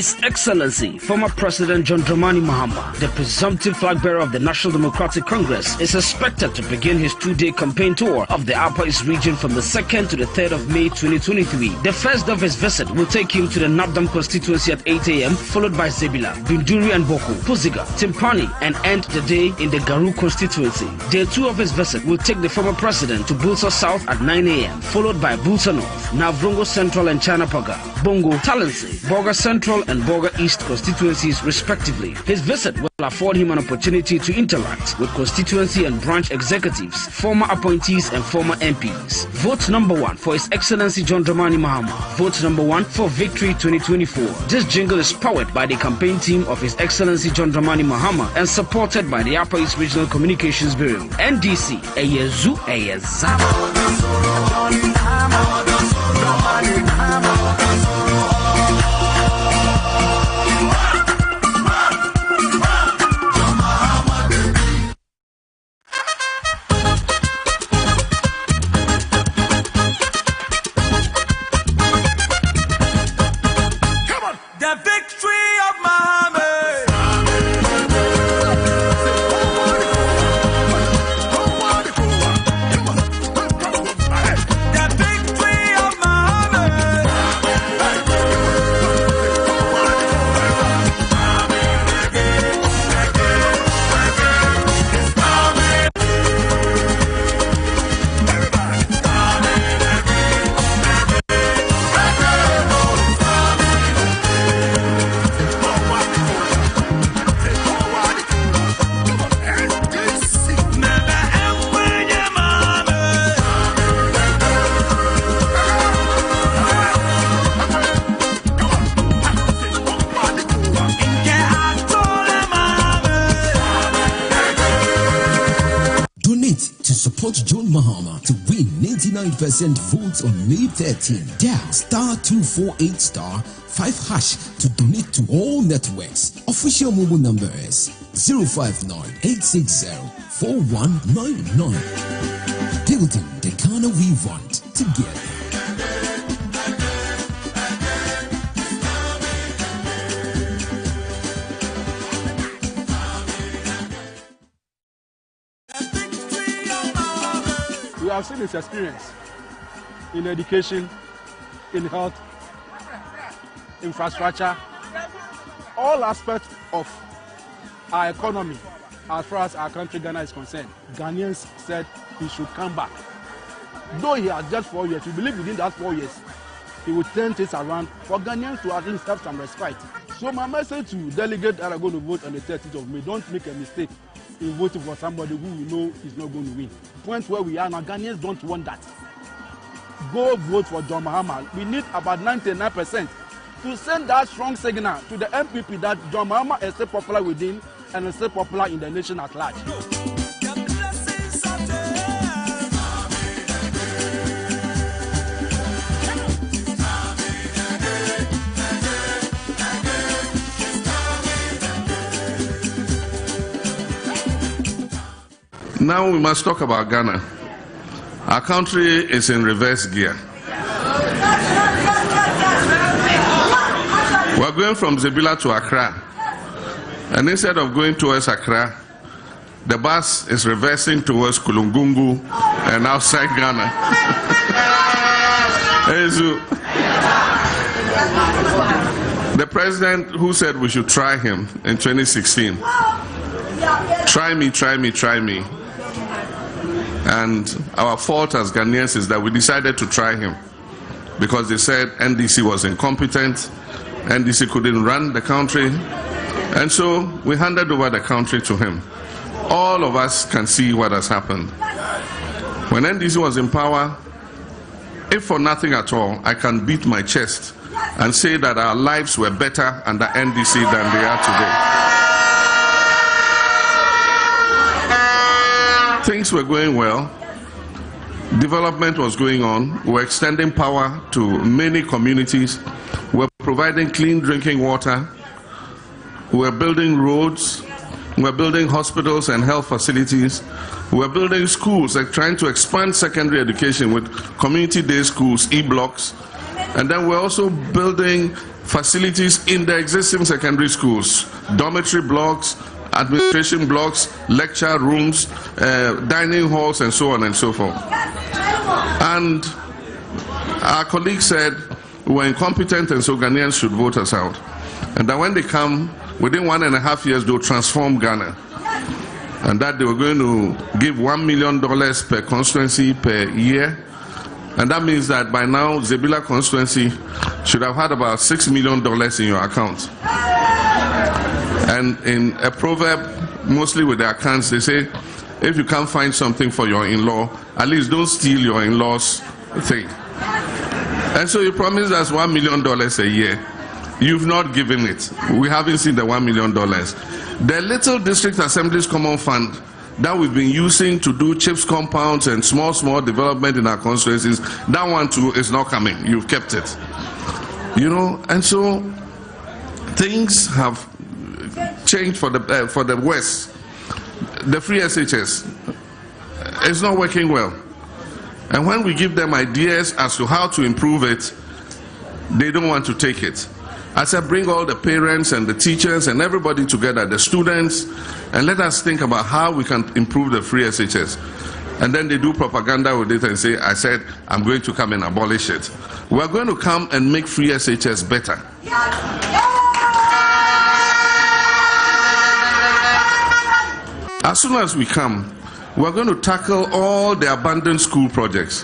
His Excellency, former President John Dramani Mahama, the presumptive flag bearer of the National Democratic Congress, is expected to begin his 2-day campaign tour of the Upper East region from the 2nd to the 3rd of May 2023. The first of his visit will take him to the Nabdam constituency at 8 a.m., followed by Zebila, Binduri and Boko, Puziga, Timpani, and end the day in the Garu constituency. Day 2 of his visit will take the former president to Bulsa South at 9 a.m., followed by Bulsa North, Navrongo Central and Chanapaga, Bongo, Talensi, Boga Central and Boga East constituencies respectively. His visit will afford him an opportunity to interact with constituency and branch executives, former appointees and former MPs. Vote number 1 for His Excellency John Dramani Mahama. Vote number 1 for Victory 2024. This jingle is powered by the campaign team of His Excellency John Dramani Mahama and supported by the Upper East Regional Communications Bureau. NDC, Eyezu, Eyezama. The victory of Mahama. The victory of Mahama. To support John Mahama to win 99% votes on May 13, dial *248*5# to donate to all networks. Official mobile number is 059-860-4199. Building the Ghana we want together. We have seen his experience in education, in health, infrastructure, all aspects of our economy as far as our country Ghana is concerned. Ghanaians said he should come back. Though he has just 4 years, we believe within that 4 years, he will turn things around for Ghanaians to at least have some respect. So my message to delegates that are going to vote on the 30th of May, don't make a mistake in voting for somebody who we know is not going to win. Point where we are now, Ghanaians don't want that. Go vote for John Mahama. We need about 99% to send that strong signal to the MPP that John Mahama is still popular within and is still popular in the nation at large. Now we must talk about Ghana. Our country is in reverse gear. We're going from Zebila to Accra. And instead of going towards Accra, the bus is reversing towards Kulungungu and outside Ghana. The president who said we should try him in 2016, try me, try me, try me. And our fault as Ghanaians is that we decided to try him because they said NDC was incompetent, NDC couldn't run the country, and so we handed over the country to him. All of us can see what has happened. When NDC was in power, if for nothing at all, I can beat my chest and say that our lives were better under NDC than they are today. Things were going well. Development was going on. We were extending power to many communities. We were providing clean drinking water. We were building roads. We were building hospitals and health facilities. We were building schools, like trying to expand secondary education with community day schools, e-blocks. And then we're also building facilities in the existing secondary schools, dormitory blocks, administration blocks, lecture rooms, dining halls, and so on and so forth. And our colleague said we're incompetent and so Ghanaians should vote us out. And that when they come, within 1.5 years, they'll transform Ghana. And that they were going to give $1 million per constituency per year. And that means that by now, Zebila constituency should have had about $6 million in your account. And in a proverb, mostly with the accounts, they say, if you can't find something for your in-law, at least don't steal your in-law's thing. And so you promised us $1 million a year. You've not given it. We haven't seen the $1 million. The little district assemblies common fund that we've been using to do chips compounds and small development in our constituencies, that one too is not coming. You've kept it. You know, and so things have changed for the West. The free SHS is not working well. And when we give them ideas as to how to improve it, they don't want to take it. I said, bring all the parents and the teachers and everybody together, the students, and let us think about how we can improve the free SHS. And then they do propaganda with it and say, I said, I'm going to come and abolish it. We're going to come and make free SHS better. As soon as we come, we're going to tackle all the abandoned school projects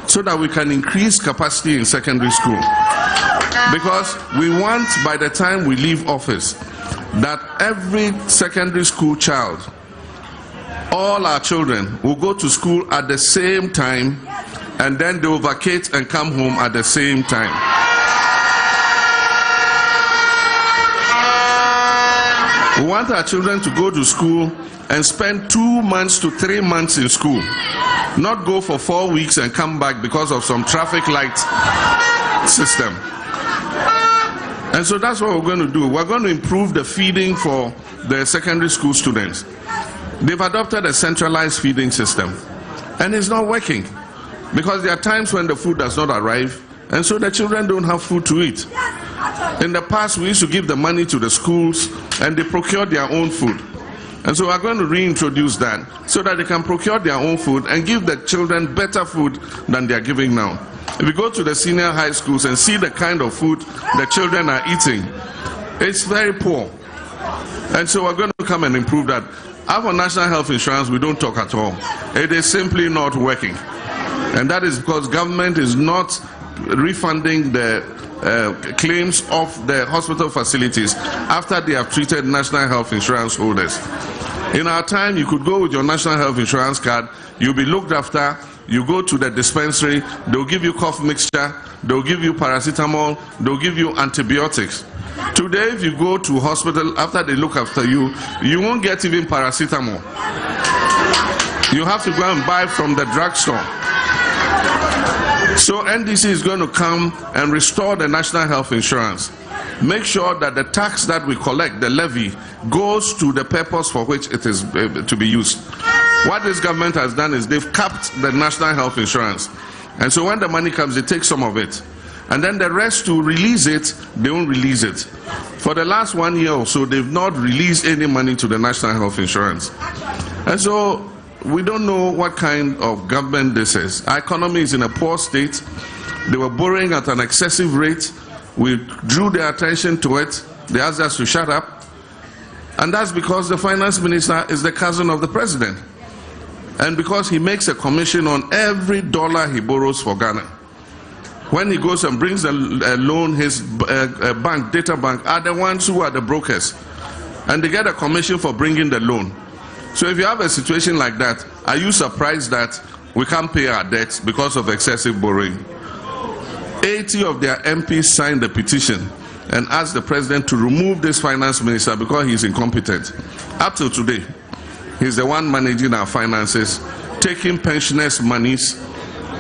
so that we can increase capacity in secondary school. Because we want, by the time we leave office, that every secondary school child, all our children, will go to school at the same time, and then they will vacate and come home at the same time. We want our children to go to school and spend 2 months to 3 months in school, not go for 4 weeks and come back because of some traffic light system. And so that's what we're going to do. We're going to improve the feeding for the secondary school students. They've adopted a centralized feeding system, and it's not working because there are times when the food does not arrive, and so the children don't have food to eat. In the past, we used to give the money to the schools, and they procured their own food. And so we're going to reintroduce that so that they can procure their own food and give the children better food than they're giving now. If you go to the senior high schools and see the kind of food the children are eating, it's very poor. And so we're going to come and improve that. Our national health insurance, we don't talk at all. It is simply not working. And that is because government is not refunding the claims of the hospital facilities after they have treated national health insurance holders. In our time, you could go with your national health insurance card, you'll be looked after. You go to the dispensary, they'll give you cough mixture, they'll give you paracetamol, they'll give you antibiotics. Today, if you go to hospital, after they look after you, you won't get even paracetamol. You have to go and buy from the drugstore. So NDC is going to come and restore the national health insurance. Make sure that the tax that we collect, the levy, goes to the purpose for which it is to be used. What this government has done is they've capped the national health insurance. And so when the money comes, they take some of it. And then the rest, to release it, they won't release it. For the last 1 year or so, they've not released any money to the national health insurance. And so we don't know what kind of government this is. Our economy is in a poor state. They were borrowing at an excessive rate. We drew their attention to it. They asked us to shut up. And that's because the finance minister is the cousin of the president. And because he makes a commission on every dollar he borrows for Ghana. When he goes and brings a loan, his bank, data bank, are the ones who are the brokers. And they get a commission for bringing the loan. So if you have a situation like that, are you surprised that we can't pay our debts because of excessive borrowing? 80 of their MPs signed the petition and asked the president to remove this finance minister because he's incompetent. Up till today, he's the one managing our finances, taking pensioners' monies,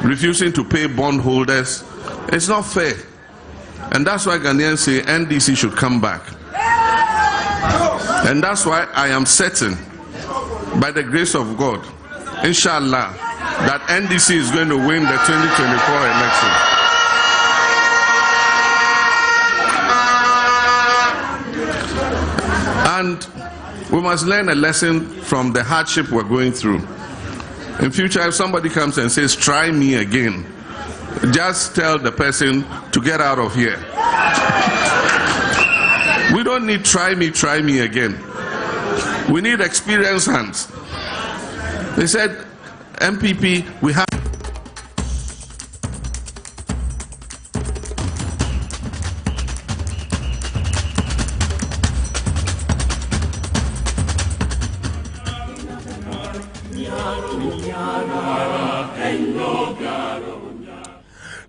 refusing to pay bondholders. It's not fair. And that's why Ghanaians say NDC should come back. And that's why I am certain, by the grace of God, inshallah, that NDC is going to win the 2024 election. And we must learn a lesson from the hardship we're going through. In future, if somebody comes and says, try me again, just tell the person to get out of here. We don't need try me again. We need experienced hands. They said, MPP, we have.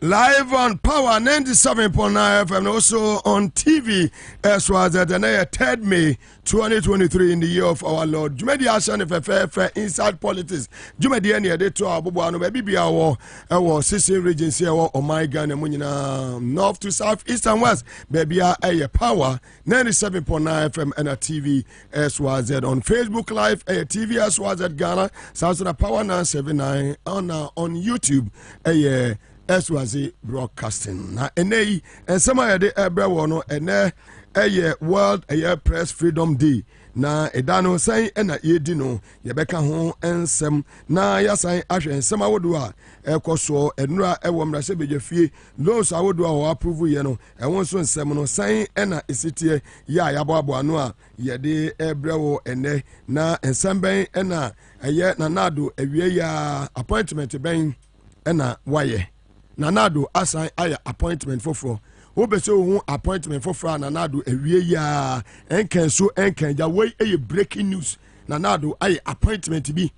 Live on Power 97.9 FM and also on TV as well as the 3rd May 2023 in the year of our Lord. Jumedi Ashan FFF inside politics. Jumedi any de to abubuano baby be our sister regency our Omega and Munina north to south east and west baby a Power 97.9 FM and a TV as well as on Facebook Live a TV as well as at Ghana South Power 979 on YouTube a Eswazi broadcasting. Na enei ensema yede ebrewo no ene World Press Freedom Day. Na edano san ena yedi no yebeka ho ensem na yasan ahwe ensem awodo a ekoso enura ewo mrase bejefie laws awodo a wo approve ye no ewon so ensem no san ena esitie ya yabo ano a yede ebrewo ene na ensem ben ena na nado awie ya appointment ben ena waye Nanado assign aya appointment for Obese who appointment for Nanado ewie ya enken ja way breaking news Nanado aya appointment bi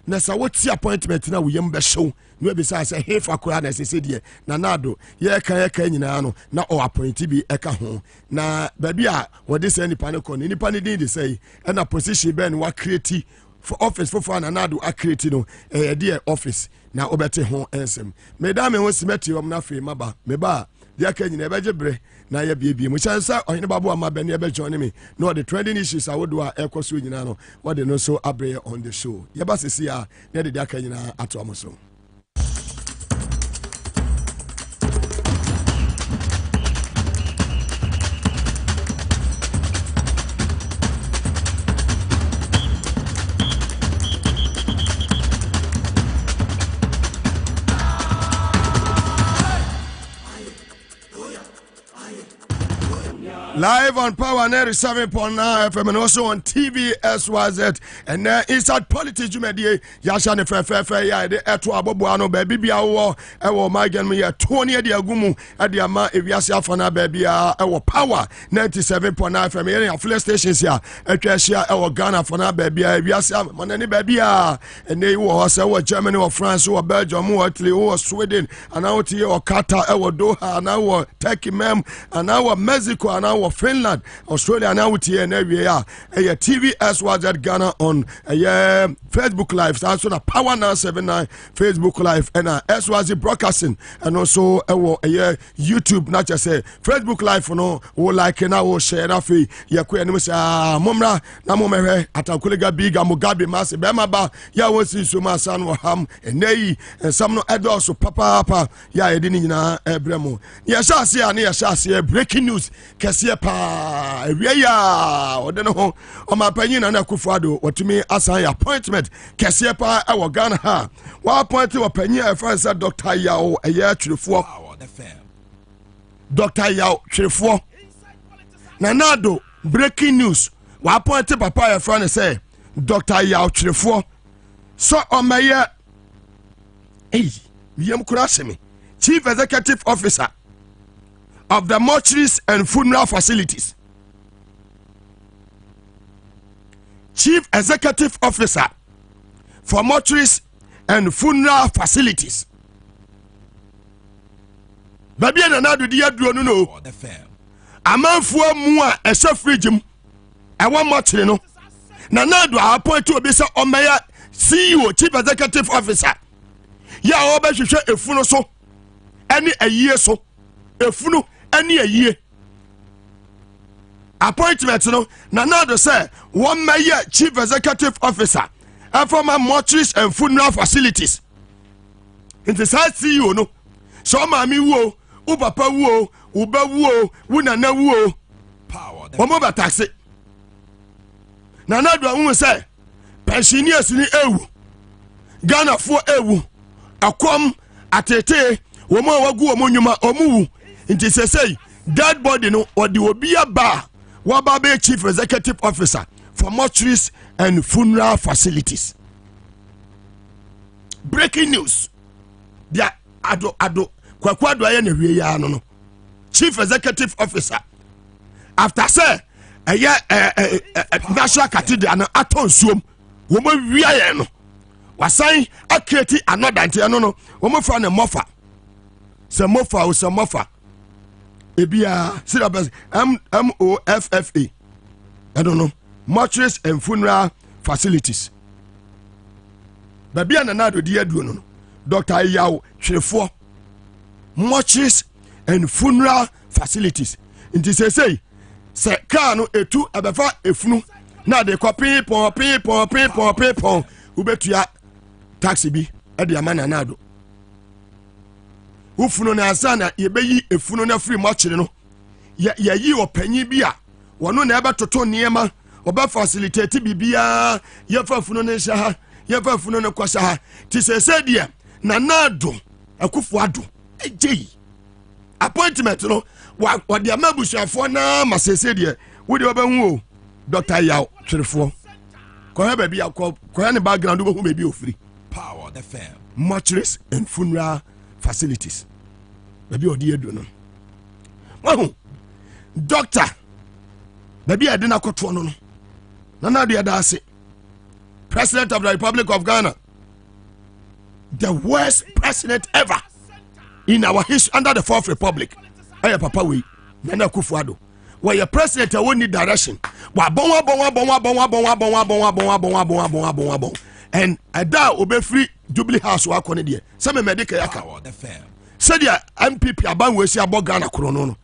na sa woti appointment na we yem be show no be say hey for kura na se die Nanado ye kan nyina no na o appoint bi eka ho na baby a wo de say nipa ne ko nipa ne din de say na position ben wa create for office for Nanado a create no dear office na obete ho ensem medame ho simeti om na fe maba meba dia ka nyina ebeje bre na ya biebie mu chansa ohene babo amaba ne ebe join me no the trending issues awodo a ekoso nyina no what they no so abre on the show yeba sesi a ne de dia ka nyina ato amoso. Live on Power 97.9 FM and also on TV SYZ and inside politics Jumedi Yasha ne fefe ya de eto aboboano baby bia wo ewo magen me ya 20 de agumu e de ama ewiase afana baby a ewo Power 97.9 FM here in full stations here etwa hia ewo Ghana fana baby a ewiase monani baby a ene wo se wo Germany or France or Belgium or Italy or Sweden and out here or Qatar ewo Doha and our Turkey mem and our Mexico and our Finland, Australia now with here and everywhere. TV as well as Ghana on Facebook Live. Also the Power 979 Facebook Live and as well as broadcasting and also YouTube. Not just say Facebook Live for no or like now share that fee. Ya kwe ni mse momra na momere atakulega biga Mugabe Maase bema ba ya wonsi suma san wa ham enei samno edoso papa ya edini nyina ebremo. Ya shase ani ya shase breaking news kese pa ewiya odeno ho o mapanyi na Akufo-Addo watumi assign appointment kese pa e wo Ghana ha wa appoint wa panyi e fa Dr. Yao Twerefo Dr. Yao Twerefo Nanado breaking news wa appoint papa e fa say Dr. Yao Twerefo so o maye yem kurasemi Chief Executive Officer of the mortuaries and funeral facilities. Chief Executive Officer for mortuaries and funeral facilities. Baby and another dear do no. Amanfo mu a ehye fridgem e won mortuary no. Na nadu appoint to be say Omeya CEO Chief Executive Officer. Ya obehwehwe efunu so ene ayie so efunu any a year appointment no Nanado say one mayor Chief Executive Officer and from my mortuaries and funeral facilities in the side CEO no so mami wo u papa wo u ba wo u nana wo Power omo ba taxi Nana do hu say pensioners ni ewu Ghana for ewu akom atete wo mo wagu wo nyuma omuwu nti say dead body no or the obia ba Wababe Chief Executive Officer for mortuaries and funeral facilities. Breaking news. Dia ado kwakwado aye na hwie ya no. Chief Executive Officer after say National Cathedral na aton suom wo ma hwie ya no. Wasan aketi another nti no wo ma fa na mofa. Se mofa o se mofa. Ebia syllabus MOFFA. I don't know. Mortuaries and funeral facilities. Baby Nanado dear no. Dr. Yao Chefo. Mortuaries and funeral facilities. Inti say kano etu abefa efunu na de copy pon ubetua taxi bi e de amana nado. Ufuno na asana yebeyi efuno na free mortuary no ya yi opanyi bi a wono na ebe toto niema oba facilitate bibia ye fa funo ne sha ye fa funo ne kwasha ha ti sese dia na nado akufo ado ejei appointment no wa dia mabusuafo na masese dia wo de oba hu o Dr. Yao Twerefo ko he ba bia ko ne background wo hu be bi ofiri Power the fam. Mortuaries and funeral facilities. Baby odi edo no. Wahu. Doctor. Baby ade na koto no no. Na de ada ase. President of the Republic of Ghana. The worst president ever in our history under the Fourth Republic. Aye papa we. Na Kufuado. Where your president won't need direction. Wa bon. And ada obe free Jubilee House wa kone die. Some medical yaka. Said ya MPP aban we si abogana krono no.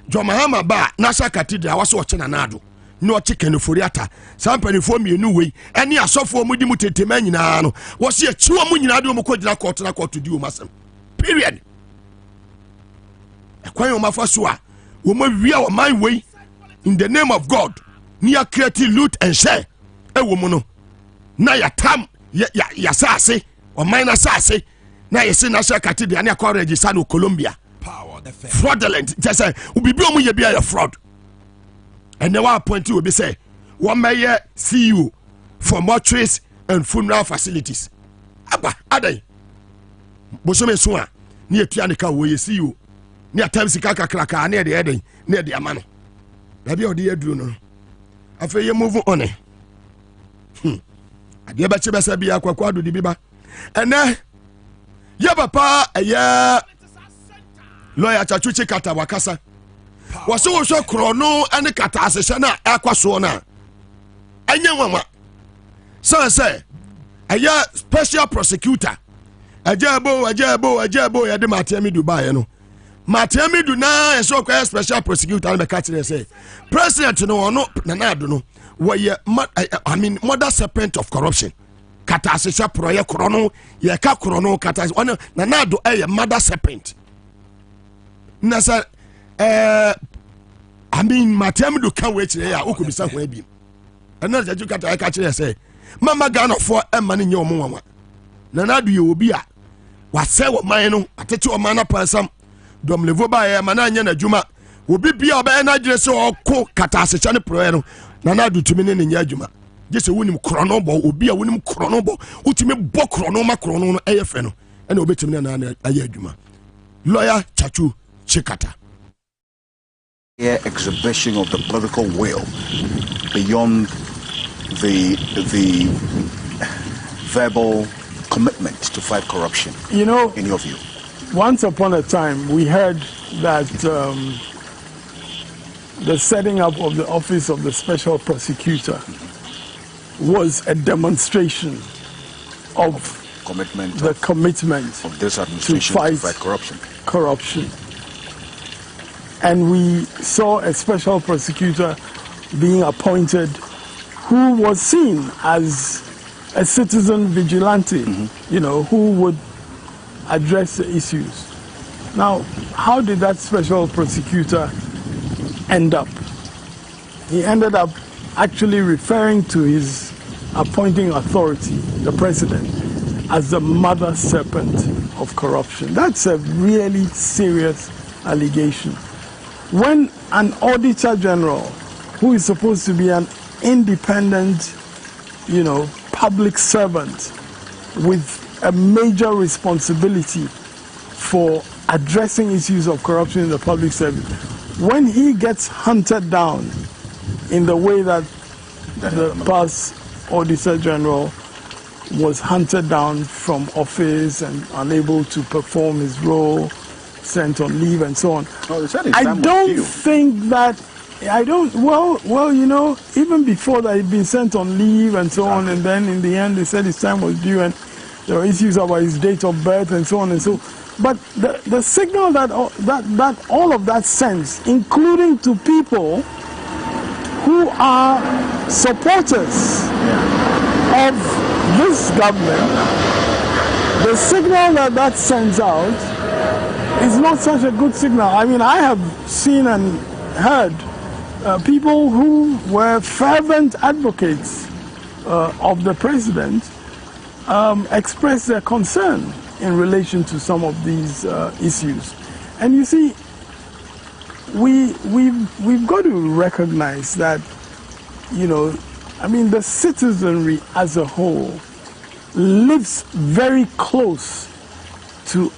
Jo Mahama ba National Cathedral waso oche na nado. No chicken foriata. Sampani fo mienu we. Eni asofo mu di mu tetema nyina no. Wo se achiwa mu nyina de mu kodina court na court di o masem. Period. Ekwan yo mafa so a wo ma wia wo man we in the name of God. Near create loot and share. E wo mu no. Na ya tam ya sase or minor sase na yesi National Cathedral na kwa register no Colombia. Power the fair. Fraudulent. Just say ubi bi omu ye bia ya fraud. And the one appointee will be say one mayor CEO for mortuaries and funeral facilities. Aba adai. Bosome so a na etua ne ka wo ye CEO. Na atam sika kakraka na de eden na de ama no. Da bia odi aduro no. Afa ye move on. Ade ba che besa bia kwakwado di biba. Ene ya papa ya lawyer Chachuchi Kata wakasa. Waso wo hwe krono ene kata asehye na akwaso na. Anya nwanwa. So say aya special prosecutor. Ajabo ya de Matiami Dubai no. Matiami du na enso kwa special prosecutor na ka kire say president no no nanado no were mother serpent of corruption. Kata asesha proye krono ye ka krono kata one nanado mother serpent. Nasa Matiam do kan we kire ya okubisa ho abi. Ena jaju kata ka kire say mama Ghana for emma ne nye omo wanwa. Nanado ye obi a wase wo man no atete o man na pansam dom levo ba ye mana anya na djuma obi bia oba na gire se okko kata asesha ne proye no Nanado tumi ne nya adwuma jese wonim krono bo obi a wonim krono bo utumi bo krono ma krono no eyefe no ena obetumi na aye adwuma. Lawyer Chachu Chikata. Exhibition of the political will beyond the verbal commitment to fight corruption. You know, in your view, once upon a time we heard that the setting up of the office of the special prosecutor was a demonstration of commitment of this administration to fight corruption. And we saw a special prosecutor being appointed who was seen as a citizen vigilante, you know, who would address the issues. Now, how did that special prosecutor end up? He ended up actually referring to his appointing authority, the president, as the mother serpent of corruption. That's a really serious allegation. When an auditor general, who is supposed to be an independent, public servant with a major responsibility for addressing issues of corruption in the public service, when he gets hunted down in the way that the past Auditor General was hunted down from office and unable to perform his role, sent on leave and so on. I don't think that, even before that he'd been sent on leave and so on, and then in the end they said his time was due and there were issues about his date of birth and so on and so. But the signal that all of that sends, including to people who are supporters of this government, the signal that sends out is not such a good signal. I mean, I have seen and heard people who were fervent advocates of the president express their concern in relation to some of these issues. And you see, we've got to recognize that, the citizenry as a whole lives very close to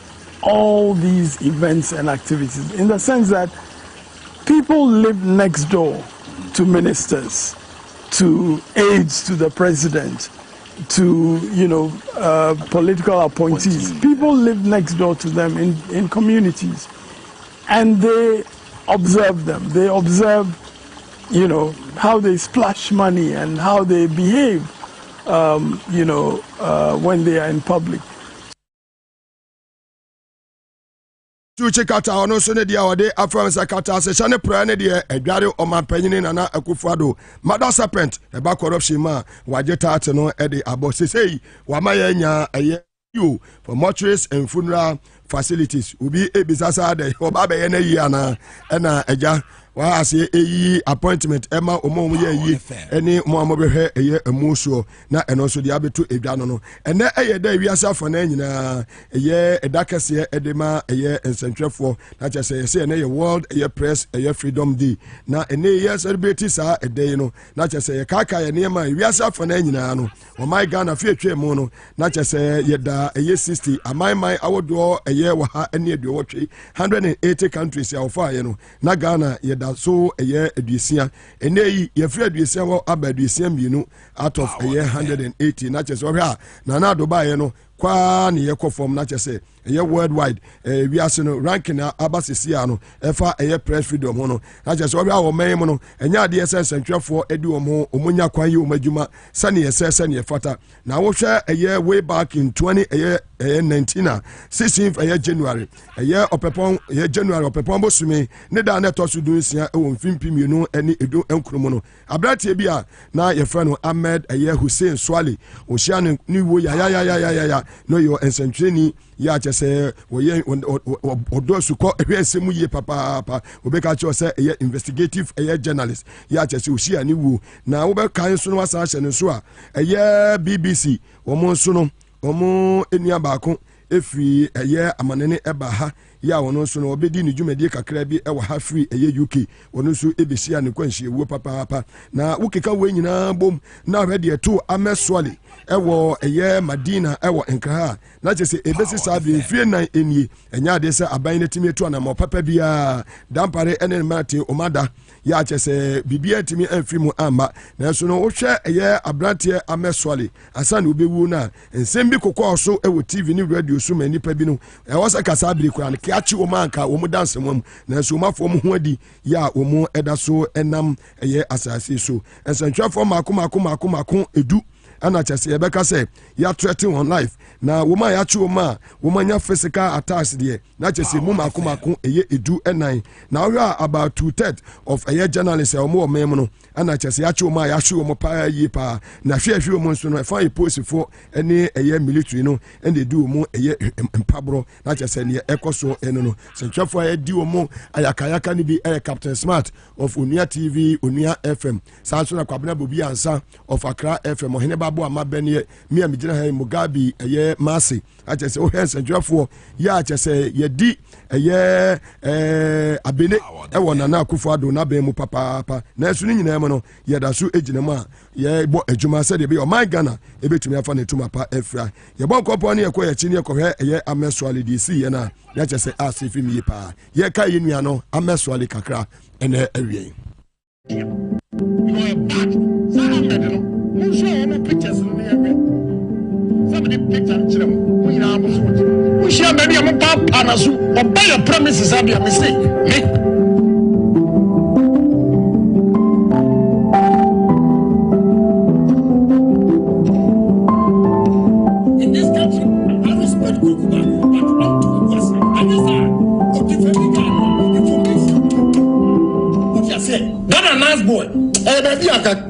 all these events and activities, in the sense that people live next door to ministers, to aides to the president, to political appointees. People live next door to them in communities, and they observe them. They observe, how they splash money and how they behave, when they are in public. To check out our no sonne dia wode afam sakata se chane pra ne dia adware omanpanyini nana akufado mother serpent e ba corruption ma wageta ate no e de abo sesei wa ma ya nya eye you for mortuaries and funeral facilities ubi ebisasa de oba be ye na yi ana na eja wa ase eyi appointment ema omo ye yi eni mo amobehwe eye emusuo na eno so dia beto edwa no ene eye da wiase afo na nyina eye edakese edema eye ensentwefo na chese se ene ye world eye press eye freedom day na ene ye celebrate sa ede no na chese ye kaka ye nema wiase afo na nyina no o my Ghana fi etwe mu no na chese ye da eye 60 amai awodo eye wa ha ene eduotwe 180 countries ya ofa ye no na Ghana ye da so eye edusia ene yi ye free edusia wo abadusia mienu out of eye 180 na chese ohwa na adoba ye no kwa ne ye kofom na chese eye worldwide wiase no ranking na abasisi ano efa eye press freedom ho no na chese ohwa wo man mu no enya ade sentwefo edi omunya kwan yi omadwuma sane ye sane ye fata na wo hwe eye way back in 19 16th eye January eye opepon eye January opepon bosumi ne da na tosu dunsia e wo mfimpi mienu eni edo enkromo no abratie bia na ye fa no Ahmed eye Hussein Swali ohia ni wo ya no yo ensentweni ya chese woye odosu ko ehwesemu ye papa obeka cho se eye investigative eye journalist ya chese ohia ni wo na wo be kan so no wasa hye ne so a eye BBC omo so no omo enia baako efi eye amanene eba ha ya wono so no obedi ni dwumadi kakra bi e wa ha free eye UK wono so ebesia ne kwanhye wo papa na wukeka we nyina bom na hwede eto ameswali ewo eye Madina ewo Nkra na chese ebesi sabe fie nan enie enya de se aban na timi eto na mo papa bia dampare ene mate omada ya chese bibia timi amfi mu amba na so no wo hwe eye abrante ameswali asa na obewu na ensem bi kokọ so ewo TV ni radio so mani pa bi no e wasa kasa abiri kwa kiachi o manka o mu dance mu na so mafo mu ho adi ya o mu eda so enam eye asase so ensentwafo mako edu ana chese yebeka say ya threaten on life na woman ya chu ma woman ya physical attacks there na chese mu makomako eye edu enan na we are about 2/3 of eye journalists omo omem no ana chese ya chu ma ya hwe omo pa yi pa na hwe omo nso no e fa post for ene eye military no ende du omo eye empabro na chese ne ekoso eno no sentwafo eye di omo ayakayaka ni bi eye Captain Smart of Onua TV Onua FM sanso na kwabena bobi ansa of Accra FM ohene babo amabene mi amigina ha Mugabe Maase achese o hensentwafo ya achese yedi abene ewo nana akufo na be mu papa na esu ni nyina em no yeda so ejina mu a ye bo adwuma se de be o my Ghana ebetumi afa ne tuma pa efra ye bon kopo ne yekoya chi ne yekohwe amesuale DC ye na ya chese asifi mi pa ye ka ye nua no amesuale kakra ene awie somebody picture children we na abuso we share baby am pa na so obey your promises and your mistake me in this country I respect Kukuba but up to us and this are to defend the information what you say that a nice boy baby aka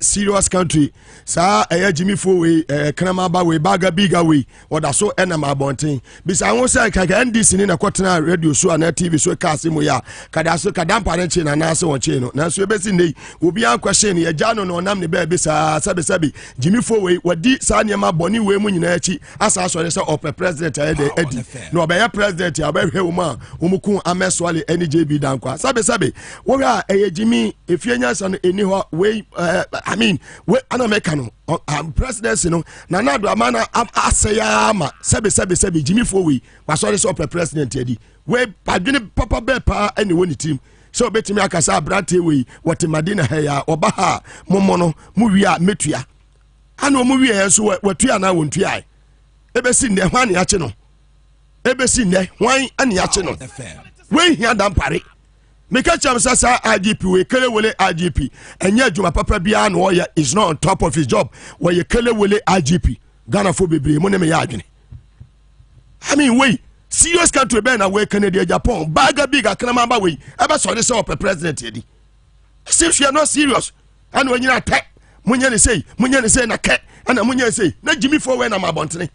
serious country sa Jimmy Fowe Krama ba we baga biga we oda so enam abonten bisa won say kaka NDC ni na kwotena radio so na TV so ka se mo ya kada so kadampa ne chi na na se won chi no na so ebesi nei obi an kwahye ne ya no onam ne ba bisa sabe Jimmy Fowe wadi sa ne ma boni we mu nyina achi asa so ne se op president edi no be ya president ya ba hwe wo ma omukun ameswale NJB dankwa sabe wo ga Jimmy efianya so no eni ho we I mean, we American presidency no na do amana asaya ma sebe Jimmy Fowe was sorry so president edi we padwene papa be pa any woni team so betimi akasa brate we what Madina heya oba ha momo no mu wi a metua ana mu wi e so watua na wontua ebesi ne hwan ya che no ebesi ne hwan ani ya che no we hia dampare Meka cham sasa IGP we kele wele IGP enye adwuma papa bia na oya is not on top of his job we kele wele IGP Ghana for bebre mo ne me ya adwene I mean we serious country be na we Canada Japan baga biga kana ba we eba so ne say op president edi if you are not serious and when you attack munya ne say na ke and munya say na Jimmy Fowe na mabontene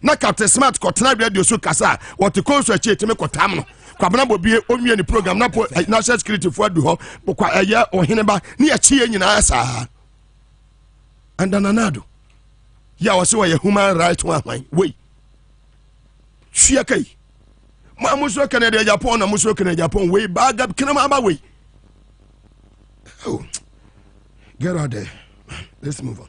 na Captain Smart ko tena radio so kasa what the cause to me ko tam no kwabena bobie onwie ni program na po national security for do ho kwa aya ohene ba ne ya chie nyina asa andananado ya wase wa human right one we hwia kai ma muso Canada Japan na muso Canada Japan we baga kinama ba we oh get out there let's move on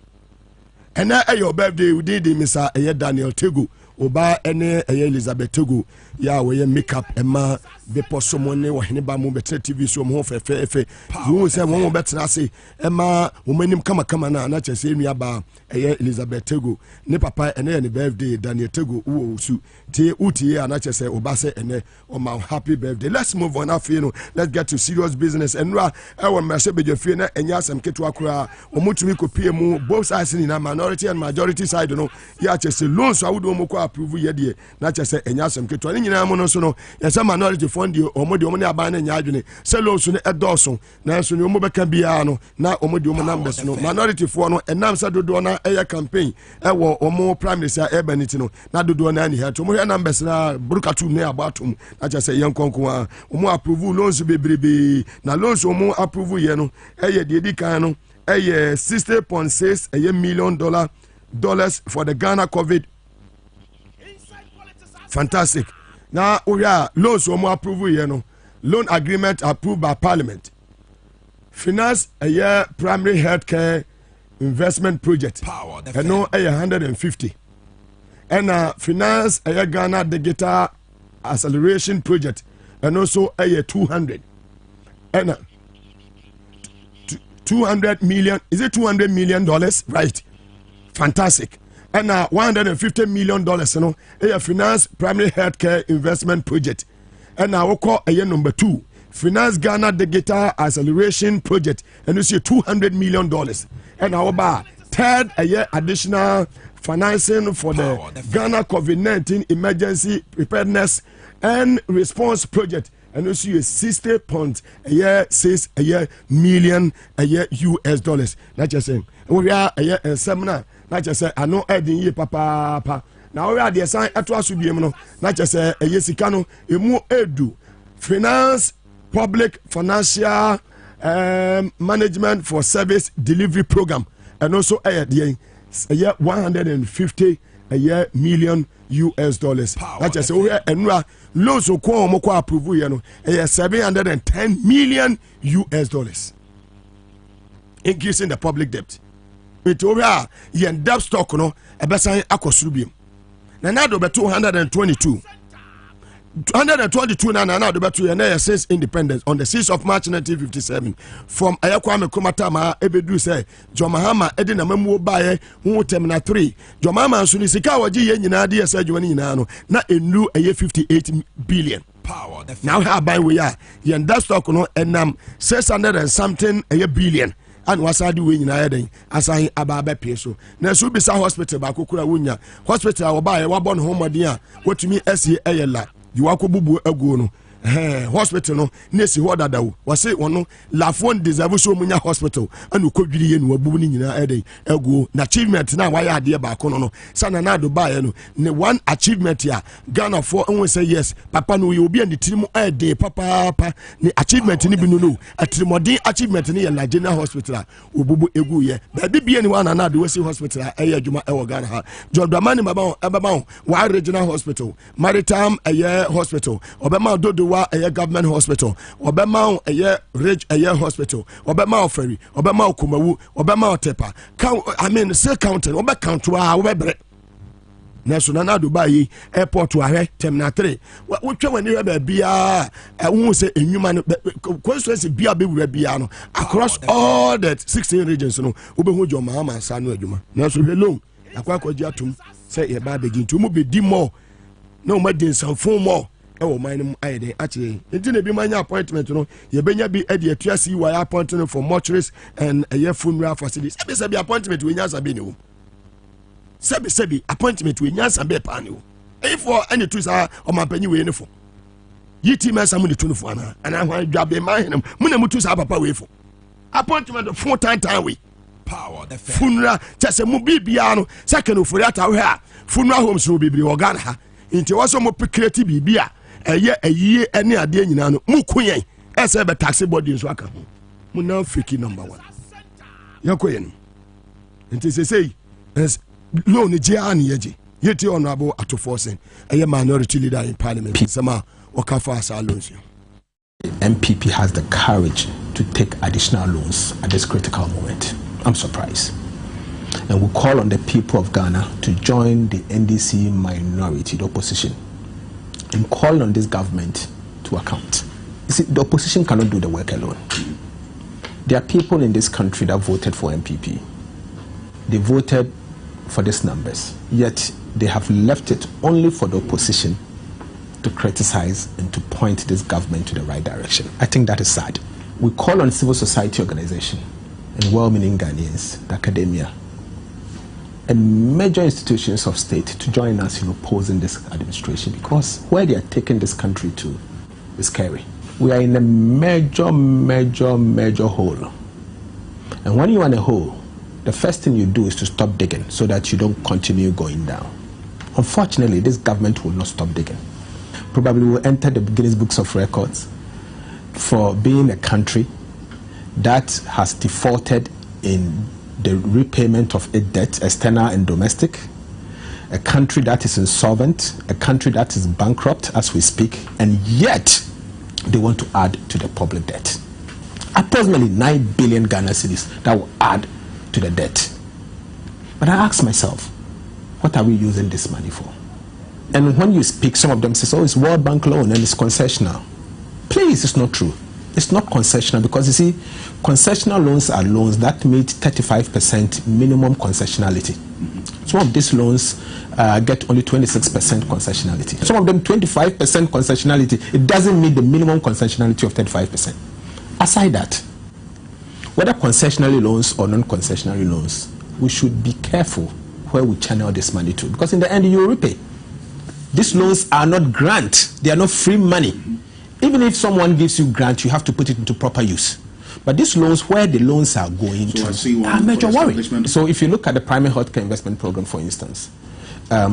and now your birthday we did Mr. Daniel Tego oba ene Elizabeth Tego ya we makeup ema be posomone wo hene ba mo betre TV so mo fefe wo se mo betra se ema wo manim kama na chese nua ba Elizabeth Tego ne papa ene ne birthday Daniel Tego wo su te utie na chese oba se ene o ma happy birthday. Let's move on after no let's get to serious business and ra e won mase beje fie na enya asem keto akura o mutumi ko pie mu both sides ni na minority and majority side no ya chese loans awodo mo ko approve ye de na chese enya asem keto ni nyina mo no so no yesa minority fund de omo ne aba na nya adwene se loans no edoso na so ne omo beka bia no na omo de omo numbers no minority for no enam sa dodo na eya campaign e wo omo prime minister Ebenity no na dodo na ani heto omo hwe numbers na brukatu ne abatum na chese yenkonko omo approve loans bebrebe na loans omo approve ye no eye de edi kan no eye $60.6 million for the Ghana COVID. Fantastic. Now we are loans omo approve ye no loan agreement approved by Parliament. Finance a year primary healthcare investment project. And no 150. and finance Ghana digital acceleration project and also 200 and 200 million. Is it $200 million? Right, fantastic. And $150 million, you know, a finance primary healthcare investment project. And now we call number 2, finance Ghana digital acceleration project, and you see $200 million. And our third additional financing for the Ghana COVID-19 emergency preparedness and response project, and you see $60.6 million US dollars. Not just saying we are a seminar. Not just say I know adding ye papa. Now we are the sign at us be no. Not just say a yesikano emu edu finance public financial management for service delivery program, and also the 150 million US dollars. Not just say we are and loans of kwa approve you know 710 million US dollars, increasing the public debt. It over yen debt stock no ebesan akosrubiem na na do be 222 na do be to yen since independence on the 6th of March 1957 from Ayakwame Nkrumah ebedu say John Mahama edi na mamu bae hu terminal 3 John Mahama nso ni sika waji yen nyina de say John nyina no na enu 58 billion now how buy we are yen debt stock no enam 600 and something billion. And was I doing in Eden as I ababe peso. Now, should be some hospital by Kukura Wunya. Hospital, I will buy a wabon home, dear. What to me, S.A. You are Kubu Agono. Hospital no nesi hoda da was say one la phone deserve so munya hospital and you could be in wabu ni nyina eden ego na achievement na why ade ba ko no sana na do ba no ne one achievement ya Ghana for won say yes papa no you obi and team eden papa ni achievement ni bi no atrimodin achievement ni ya na general hospital obubu egu ye ba bibia ni wana na do wasi hospital adwuma e wo Ghana ha John Dramani baba wa regional hospital maritime hospital obema dodo wa government hospital obema rich hospital obema ferry obema kumawu obema tepa I mean say counting obe count wa obe national na Dubai airport wa terminal 3 wotwe wani ba bia won say enwuma no constituency bia be wura bia no across all the 16 regions no obehu John Mahama sa no adwuma na so hello akwakoji atum say e ba begin to mu be di more no ma din sanfon more oh mine ayde actually inti be manya appointment no ye benya bi e de atuasi wa appointment for mortuaries and a funeral facilities be appointment we nya sabe ne wo sebi appointment we nya sabe pa ne wo if for any two sa o mampanyi we ne fo yiti ma samu ne tu ne fo ana hwan dwabe ma henam mu na mutu sa papa we fo appointment for time we power the funeral chese mu bibia no second ofori ata we ha funeral homes no bibiri organ ha inti waso mo create bibia ayie ene ade nyina no mukuyen ese be taxi body nso aka mu na fiki number 1 yakoye no nti say loan je an yeje yeti honorable Atoforsen minority leader in parliament sama wakafa asa loans. MPP has the courage to take additional loans at this critical moment. I'm surprised. And we call on the people of Ghana to join the NDC minority, the opposition, and call on this government to account. You see, the opposition cannot do the work alone. There are people in this country that voted for MPP. They voted for these numbers, yet they have left it only for the opposition to criticize and to point this government to the right direction. I think that is sad. We call on civil society organization and well-meaning Ghanaians, the academia, and major institutions of state to join us in opposing this administration, because where they are taking this country to is scary. We are in a major hole. And when you are in a hole, the first thing you do is to stop digging so that you don't continue going down. Unfortunately, this government will not stop digging. Probably will enter the Guinness Books of Records for being a country that has defaulted in the repayment of its debt, external and domestic, a country that is insolvent, a country that is bankrupt as we speak, and yet they want to add to the public debt. Approximately 9 billion Ghana cedis that will add to the debt. But I ask myself, What are we using this money for? And when you speak, some of them say, oh, it's World Bank loan and it's concessional. Please, it's not true. It's not concessional because, you see, concessional loans are loans that meet 35% minimum concessionality. Some of these loans get only 26% concessionality. Some of them 25% concessionality. It doesn't meet the minimum concessionality of 35%. Aside that, whether concessionary loans or non-concessionary loans, we should be careful where we channel this money to, because in the end you will repay. These loans are not grant, they are not free money. Even if someone gives you grant, you have to put it into proper use. But these loans, where the loans are going to, are major worry. So if you look at the primary healthcare investment program, for instance,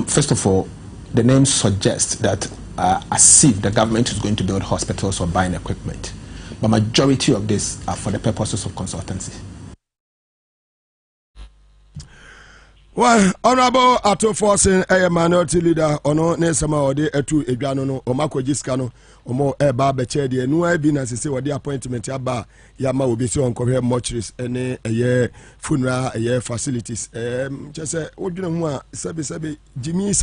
first of all, the name suggests that as if the government is going to build hospitals or buying equipment. But majority of this are for the purposes of consultancy. Well, Honorable Ato Forcing, a minority leader, ono Nesama or de etu Ebiano, or Marco Giscano, or more a barber chair, the new been as I say what the appointment Yaba Yama will be so on Korea mortuaries and a year funeral, a year facilities. Just say, what you know, Sabi Jimmy's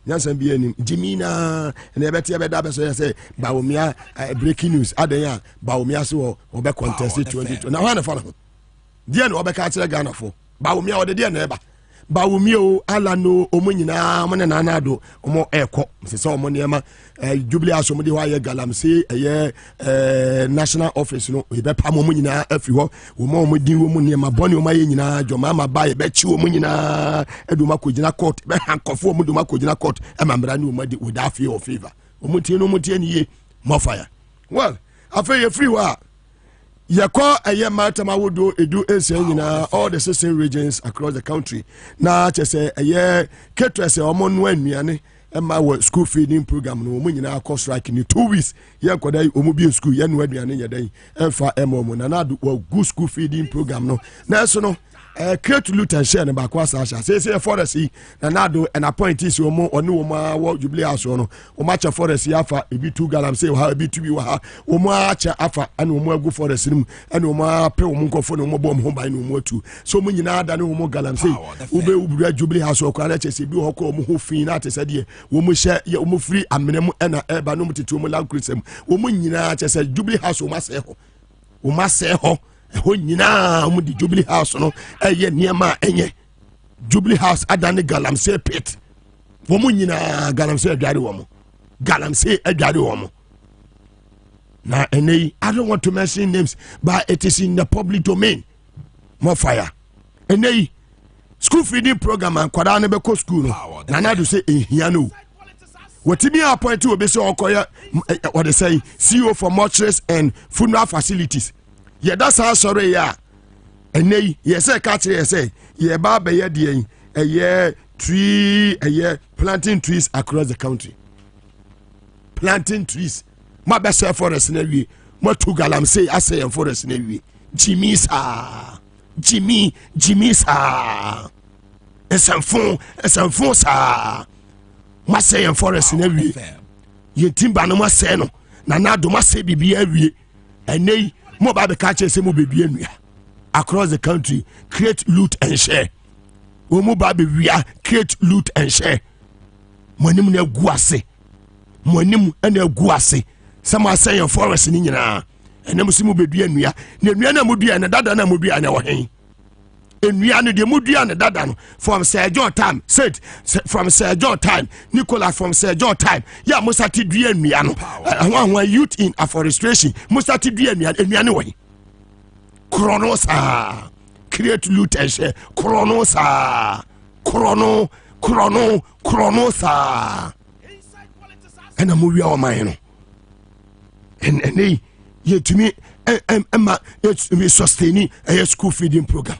Nansen be Jimina, and the better Dabba say, Baumia, breaking news, Adaya, Baumia so or back contested 22. Now, I follow. Dear no Becca Ghana for. Baumia or the dear neighbor. Baumio, Alano, Omunina, Mananado, Omo Echo, Mrs. Omoniama, Jubilee, somebody why Galam say a year national office, no, we bet Pamonina, everywhere, Umo Mudiuma, Bonnie, Mayina, Jomama, by Betchu, Munina, Edumacujina court, Behanco, Mudumacujina court, and Mambranu without fear or fever. Omutino Mutiani, more fire. Well, I feel you free war. Yako a year matter would do all the 16 regions across the country. Now, just say a year, Ketra or Monwen, and my school feeding program, no money now cost striking in 2 weeks. Yakodai, Omobian school, Yan Wedian in your day, and for Emon, and I do good school feeding program. No, national. Create loot and share about Kwasasha. Say for the sea, and I do an appointee so more or no more Jubilee house or much for the sea afa, a bit too galam say how a bit to be or much afa, and no more go for the cinema, and no more pay munko for no more bomb home by no more too. So many nada no more galam say, Ube Jubilee house or Karachi, be hoko who fee at a sadia, woman share your free and minimum and a banomity to Mulan Chrism, woman Yina said Jubilee house or Maseho. O Maseho. Nyina mu di Jubilee House no eye niema enye Jubilee House adane galamsey pit wo mu nyina galamsey adware wo mo galamsey adware wo mo na enei I don't want to mention names but it is in the public domain. More fire enei school feeding program and kwada ne be ko school no na na do say ehia no wotimi appoint we be say okoya what they say CEO for mortuaries and funeral facilities. Yeah, that's how sorry ya. And nay, yes, I catch it. Say, yeah, Baba, yeah, a year tree, a year planting trees across the country. Planting trees. My best forest in a way. What to galam say, I say, and forest in a way. Jimmy, sir. And some phone, sir. Must say, and forest in a way. Ye timber no must say no. Nana do must say, be a way. And nay. Mo ba be catch say mo be bia across the country create loot and share. Mo ba be wia create loot and share. Monim na gu ase. Monim na gu ase. Some are saying forest ni nyina. Enam si mo be dua nua. Na nua na mo dua na dada na mo dua na wo hen. Enua no de mo dua na dada no from Sir John time said from Sir John time Nicola from Sir John time ya mo start dua nua no one youth in afforestation mo start dua nua no we chronosa create loot and share chronosa chronosa and mo wi o man no and ye to me emma ye sustaining a school feeding program.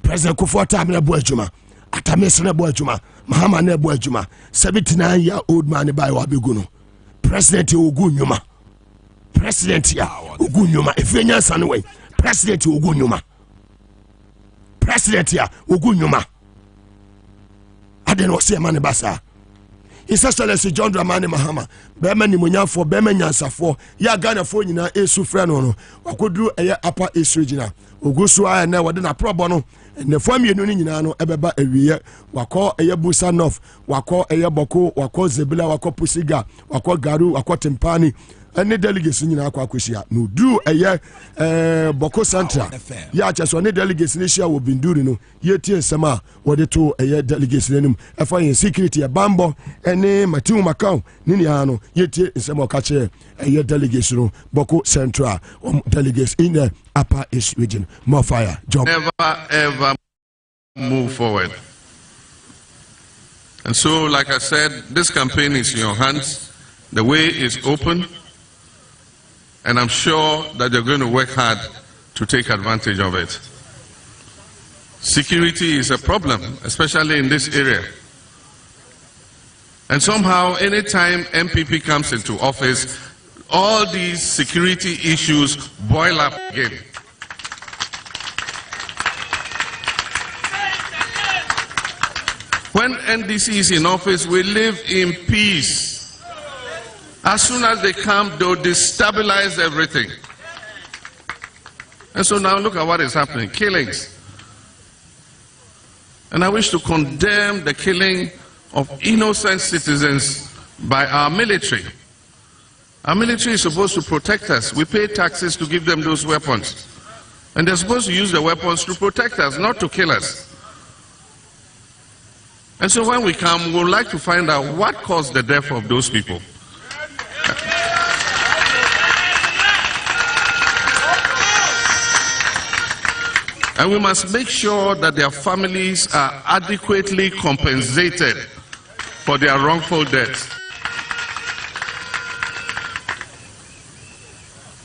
President Kufota na bo adwuma Atamese na bo adwuma Mahama na bo adwuma 79-year-old man by wabegu no president ogu nyuma president ya ogu nyuma efenya sane we president ogu nyuma president ya ogu nyuma adeno se man basa His Excellency John Dramani Mahama bema ni munyafo bema nyansafo ya Ghana fo nyina esu frɛ no no wakoduru eye upper east regional ogusu aya na wode na probo no ne family no nyina no ebeba ewiye wakọ eye Busa North wakọ eye Boko wakọ Zebila wakọ Pusiga wakọ Garu wakọ Timpani any delegates nyina akọ akosia no duru eye Boko Central ya cheso ne delegates ni share wo Binduri no yetie nsema wode to eye delegates nenum efa yin security e bambo ene Matiu Macau ni ya no yetie nsema ka che eye delegates no Boko Central delegates in the Upper East region. More fire. Jump. Never ever move forward. And so, like I said, this campaign is in your hands. The way is open. And I'm sure that you're going to work hard to take advantage of it. Security is a problem, especially in this area. And somehow, anytime MPP comes into office, all these security issues boil up again. When NDC is in office, we live in peace. As soon as they come, they'll destabilize everything. And so now look at what is happening, killings. And I wish to condemn the killing of innocent citizens by our military. Our military is supposed to protect us. We pay taxes to give them those weapons. And they're supposed to use the weapons to protect us, not to kill us. And so when we come, we would like to find out what caused the death of those people. And we must make sure that their families are adequately compensated for their wrongful deaths.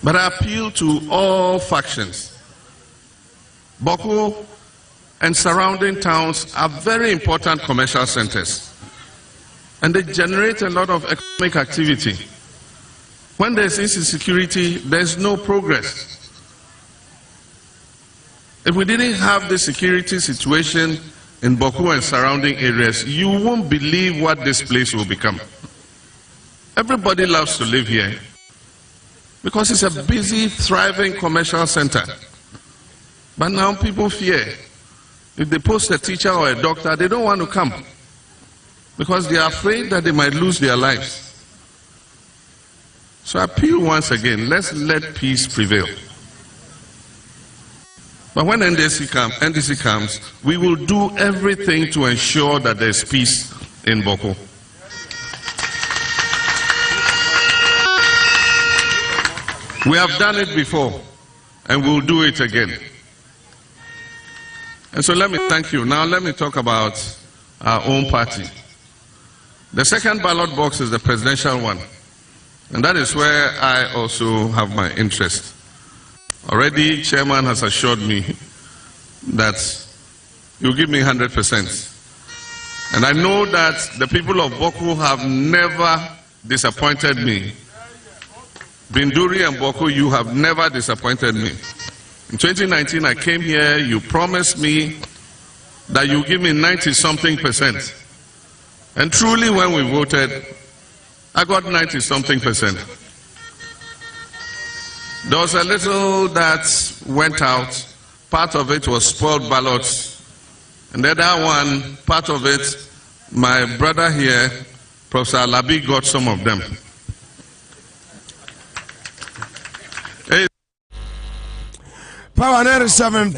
But I appeal to all factions. Boko and surrounding towns are very important commercial centers. And they generate a lot of economic activity. When there's insecurity, there's no progress. If we didn't have the security situation in Boko and surrounding areas, you won't believe what this place will become. Everybody loves to live here because it's a busy, thriving commercial center. But now people fear. If they post a teacher or a doctor, they don't want to come because they are afraid that they might lose their lives. So I appeal once again, let's let peace prevail. But when NDC comes, we will do everything to ensure that there's peace in Boko. We have done it before, and we'll do it again. And so let me thank you. Now let me talk about our own party. The second ballot box is the presidential one. And that is where I also have my interest. Already, Chairman has assured me that you'll give me 100%. And I know that the people of Boko have never disappointed me. Binduri and Boko, you have never disappointed me. In 2019, I came here, you promised me that you give me 90-something%. And truly, when we voted, I got 90-something%. There was a little that went out. Part of it was spoiled ballots. And the other one, part of it, my brother here, Professor Alabi, got some of them. Power 97.9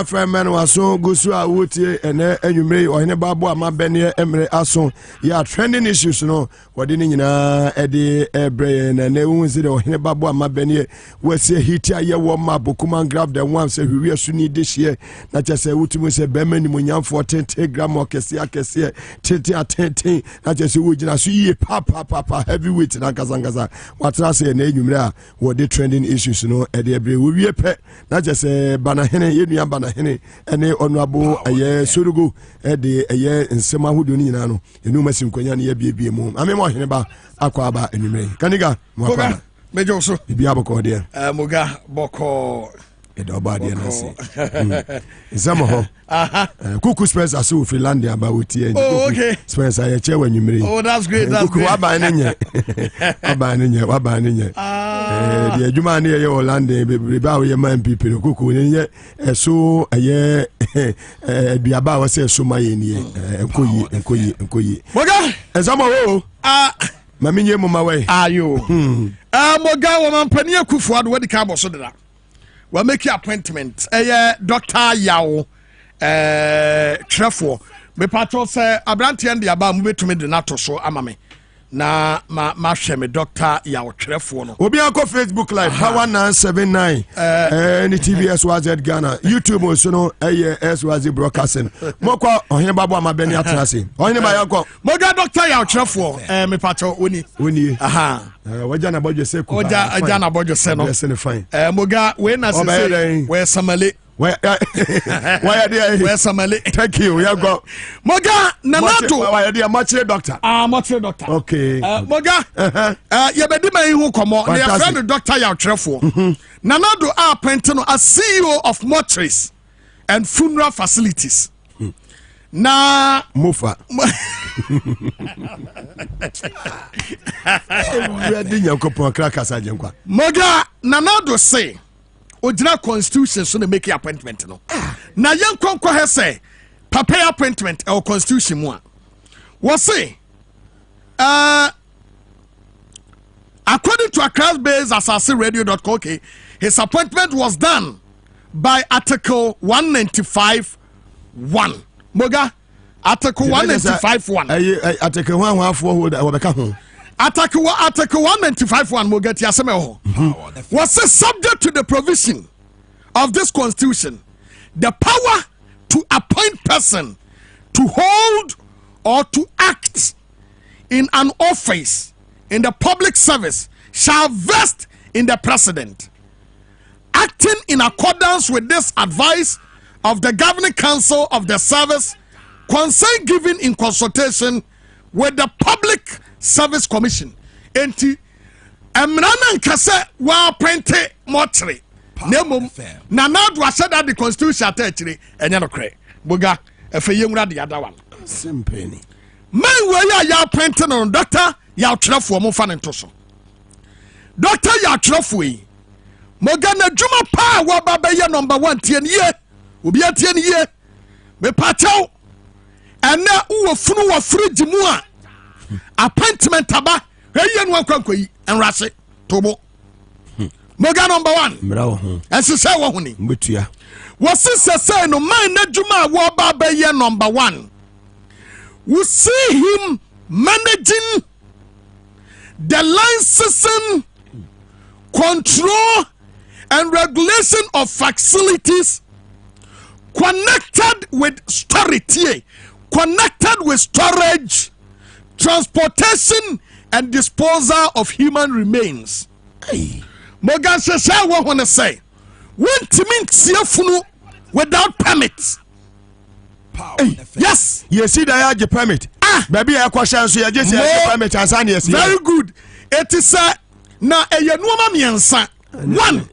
FM and waso gusu a wutie ene enwumre ohene babo amabene emre aso ya trending issues no wode ni nyina ede ebre na ne wunzi de ohene babo amabene wase hit aye wo ma bokuman grab the one say hwi asu ni de hie na chese wutumu se bema ni munyamfo 10 gram okese akese tete atenten na chese wugina so yi papa heavyweight na kazangaza watra se na enwumre a wode trending issues no ede ebre wo wie pe na chese banahene yenua banahene ene onuabo aye sorugo de aye nsema hodo ni nyina no enu masinkwanya ne yabiebie mu amemo ohene ba akwa ba enumere kaniga moga mejo so bibia boko de moga boko edoba de na se zamo ho kuku space aso Finlandia ba wotie okay space aye chewa enumere oh that's great that's kuku aba ne nye aba ne nye The Jumani Yolande, Ribao Yaman people, Kuku, and so a year, Biaba says so my in here, and Koyi. Moga, as I'm a Mammy, my way. Are you? Moga, woman, Pania Kufuad, what the cabo so that. We'll make your appointment. Dr. Yao, Trefo. Me patro say abranti and the aba mbe to me de nato so amame na ma hwe me Dr. Yao Trefo no obi anko Facebook live power 979 any TVS was at Ghana YouTube also no SYZ broadcasting moko ohene babo amabeni atrase ohene ba yanko moga Dr. Yao Trefo me patro oni waja na bojo se ku waja na bojo se no fine moga we na se we samale why are they? Where's Samali? Thank you. We have got Moga Nanato. Why are they a much doctor? Much doctor. Okay. Moga. Yabedima who come on. They are friend of Dr. Yao Trefo. Nanado are Pentano as CEO of mortuaries and funeral facilities. Na Mufa. Moga Nanado say. Ojina constitution so they make appointment no. Na yan konko he say prepare appointment or constitution mu a. What say according to Accra based Asase Radio.co, his appointment was done by Article 195(1). Moga Article 195(1). Article 114 Article 195(1) will get Yasemeho. Was subject to the provision of this constitution, the power to appoint person to hold or to act in an office in the public service shall vest in the president, acting in accordance with this advice of the governing council of the service, consent given in consultation with the public Service Commission. Enti emrana nkase wa prente mortuary nemom na do said that the constitution atachire enye no kre boga efeye nwura de ada wan simpeni man we ya prente no Dr. Yao Trefo mo fa ne ntoso Dr. Yao Trefo yi moga na djuma pa wa baba ye number 1 tie ne ye obi atie ne ye me pacho ene wo funu wo fridge mu a appointment aba heyen wan kwankoyi enrase tobo moga number 1 mrawo ho ensese wo honi mbetua wasise no man na djuma wo baba ye number 1 we see him managing the licensing, control and regulation of facilities connected with storage, transportation and disposal of human remains. Morgan says, I want to say, when Timin without permits. Yes, you see, they have a permit. Maybe a question, so you just have a permit. Very good. It is now a Yanuma Miansa. One,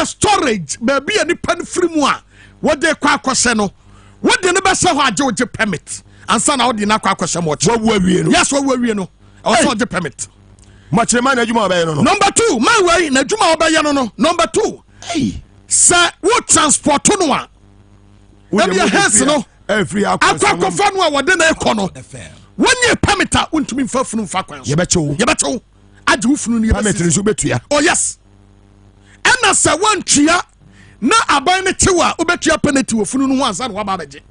a storage, maybe any pen free moi. What they call Coseno. What the never saw a Georgia permit. And son out the Naka question. What were we? Yes, what were we? No, also the permit. Much remind you. Number 2, my way, Najuma Bayano. Number 2, sir, what transport to no one? When your hands no every Aquafanwa wa den ekono when you permit untumi fafunu fakwan ye becho adufunu ni permit nso betua oh yes ena se wantua na aban ne chewa obetua penalty wofunu no ansa na waba beje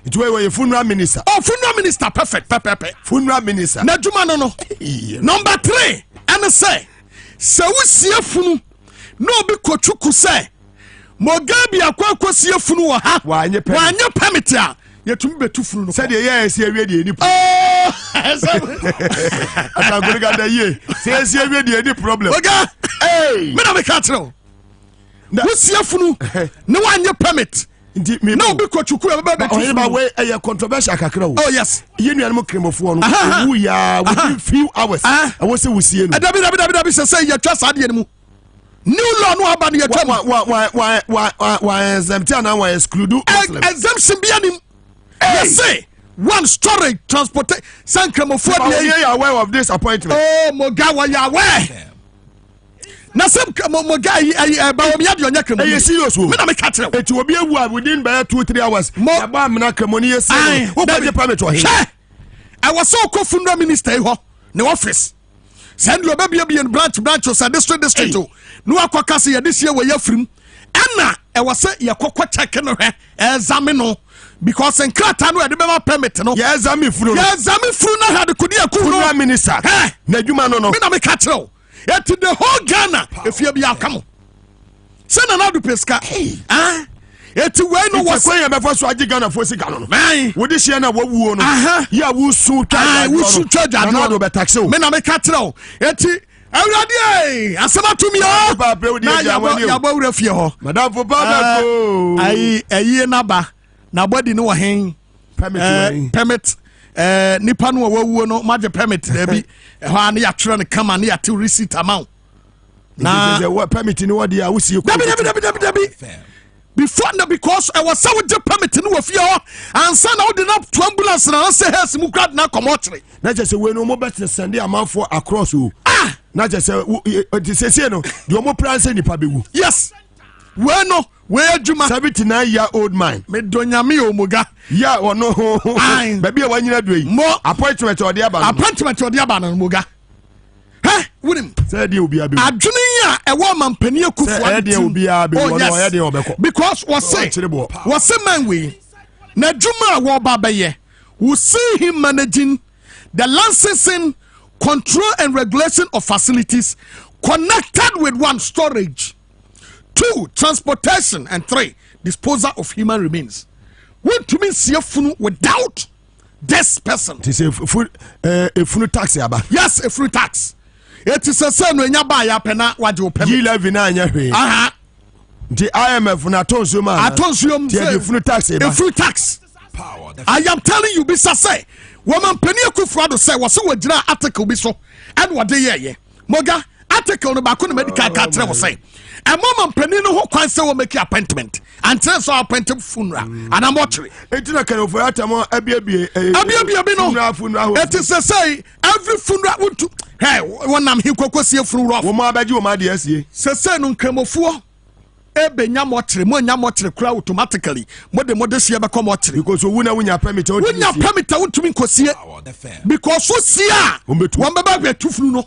ituwe we funeral minister oh funeral minister perfect pepe funeral minister na djuma no number 3 ena se wusie funu no obi kochuku se Mugabe akwakosie funu wa ha wanye permit a yetumi betu funu no said ye esi awie de ni atagori ga da ye se esi awie de ni problem oga me na me ka tro wusie funu ne wanye permit no be kochuku e be betu ba we e controversial kakra o oh yes ye nuanum kremofo no wu ya within few hours I was say wusie no adabi say ye twa sa de ni mu new law no aba ne yatwa why exemption and why exclude exemption be anim yes say one storage transport sankremofo dey you are aware of this appointment oh moga wa ya aware na sem mo guy ba o me ade onya kremo e serious o me na me ka kire eti obi ewu within by 2-3 hours ya ba me na kremo ni yesi wo ba je permit o he I was so co-founder minister ho ne office send you baby branch o sa district o no akwaka se ye this year we yafrim ana e was say ye kokko check no hwe examine no because in krata no e de be ma permit no ye examine furu no had kodi akuru no minister na adwuma no me na me ka kire it the whole Ghana if you be akamo send another pesca eti we no was say you be for so agi Ghana for sika no man wo de hie na wo wuo no ya wo su charge na do be tax o me na me ka kire eti awurade asema tumi o na ya ba wura fie ho madam for baba go ayi na ba na body no hen permit nipa no wawuo no maje permit bi ho an ya twerɛ no kama na ya te receipt amount na permit ni wadi a wusie ko dabi before na because I was so with the permit no wafie ho ansa na wode na to ambulance na say hes mu grad na comotry na je se we no mo bet send amanfo across o na je se se no de mo plan say nipa bewu yes we no we adwuma 79-year-old man me donyame omuga ya ono baby e wanyina do yi mo appointment odi aba no muga wunim say dey obi abi adwene ya e wo mampani akufu say dey obi abi wo no ye dey obeko because was say man we na dwuma wo ba beye we see him managing the licensing, control and regulation of facilities connected with 1 storage, 2 transportation, and 3 disposal of human remains. What to mean funu without this person? It is a food tax aba. Yes, a fruit tax. It is a son when you buy a pena what you pay. You live in Anya. The IMF na tonsuma. Atonsum the fruit tax aba. A fruit tax. I am telling you, Bisa say, woman penny Kufuado say was so a article be so and what they ye. Moga article no back on the medical card say. A woman penny no can say will make your appointment and tell so appointed funeral and I'm watching. It's not kind of for Atamo Abia. It is a say every funeral would to hey when I'm here see a funeral. Woman beg you, my dear, say no cremofu. Ebe nyamotre mo nyamotre kura automatically mo de modesi be come motre because we na wunya permit wutumi nkosie because so sia won be ba tufunu no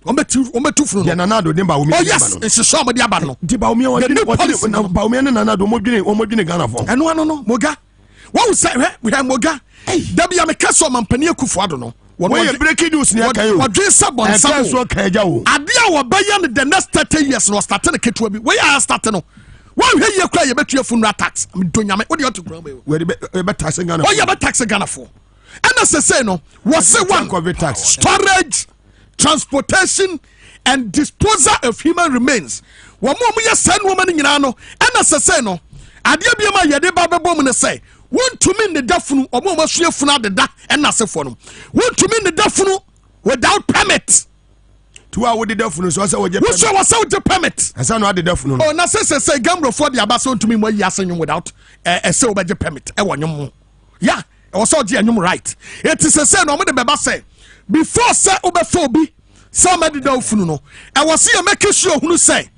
won be tufunu ya nanado de ba wo mi oh yes it's so mo de aba no de ba wo mi won ba wo mi na nanado mo dwene Ghana fo eno no moga wo say we moga da bia me kaso mampani akufo ado no we breaking news ni akan yo wadwe sabon sam so kan ja wo ade a wo bayan the next 30 years no start na ketua bi we are start no wo hwe ye kura ye betua funeral tax donyame wo de otu kura we be tax Ghana oh ye be tax Ghana for and as say no was say one storage, transportation and disposal of human remains wo mo ye send woman nyina no and as say no ade bia ma ye de ba bebo mu ne say want to mean the dafunu or more funa the da and na se for no want to mean the dafunu without permit to our the dafunu so say we get so was out the permit and say no the dafunu oh na say gambro for the abaso to me mo yi asenyu without say we get permit e wonyo yeah e was all the anyum right it is say no mo de beba say before say obefo obi somebody dafunu no e was say make sure hunu say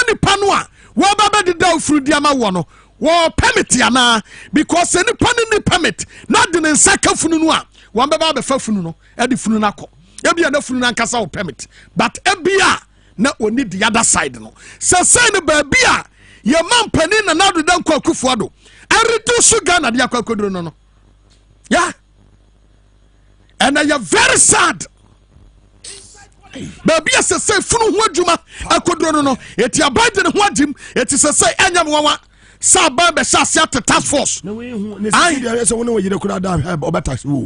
ni pano a wo baba de dafunu dia ma wo no wo permit yana because any panini permit not the nsaka funu no a wan beba be fa funu no e di funu nako e bia na funu nankasa wo permit but e bia na oni the other side no say ne ba bia ye man pani na do dan kwa kufu do e reduce Ghana dia kwa kodro no yeah and I am very sad baby say funu ho adwuma akodro no eti abide ne ho adim eti say anyam wawa Saba be sasia to task force. No we hu so won we kura da obetax wo.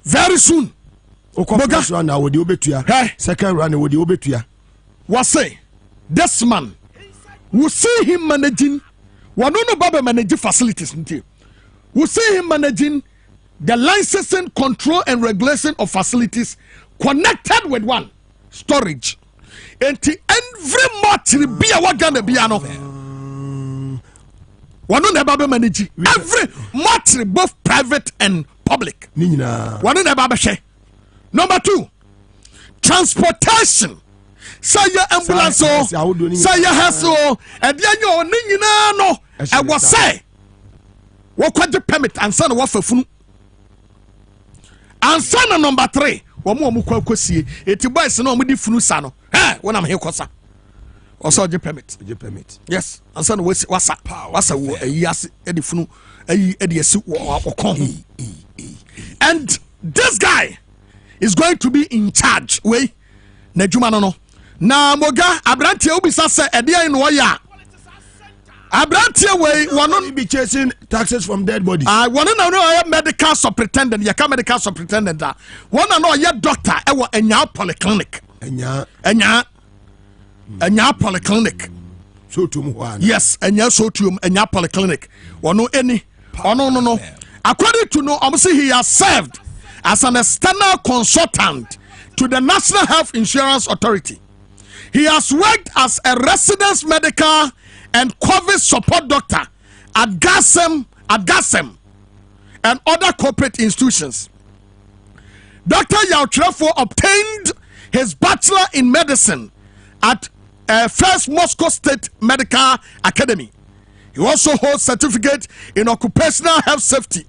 Very soon. First round na wo de obetua. Second round wo de obetua. Was say this man we see him managing one no baba manage facilities nti. We see him managing the licensing, control and regulation of facilities connected with 1 storage. Enti every month be a wagana bia no. One never manage every matter, both private and public. One never share. Number 2, transportation say your ambulance say your hassle and then you no I was say what the permit and son what for fun and son number 3 one more mukwasi it boys no me di funu sa no when I'm here kosa also the permit yes and son wasa wo yes e di funu e di esi okon and this guy is going to be in charge way na juma no na moga abrantie obisa se ede no ya abrantie way one be chasing taxes from dead bodies. One no medical superintendent ya ka medical superintendent da one no ya doctor e wo anya polyclinic anya polyclinic so to mu yes anya so to anya polyclinic one any no according to no say he has served as an external consultant to the National Health Insurance Authority. He has worked as a residence medical and COVID support doctor at GASEM and other corporate institutions. Dr. Yautrefo obtained his bachelor in medicine at First Moscow State Medical Academy. He also holds certificate in occupational health safety,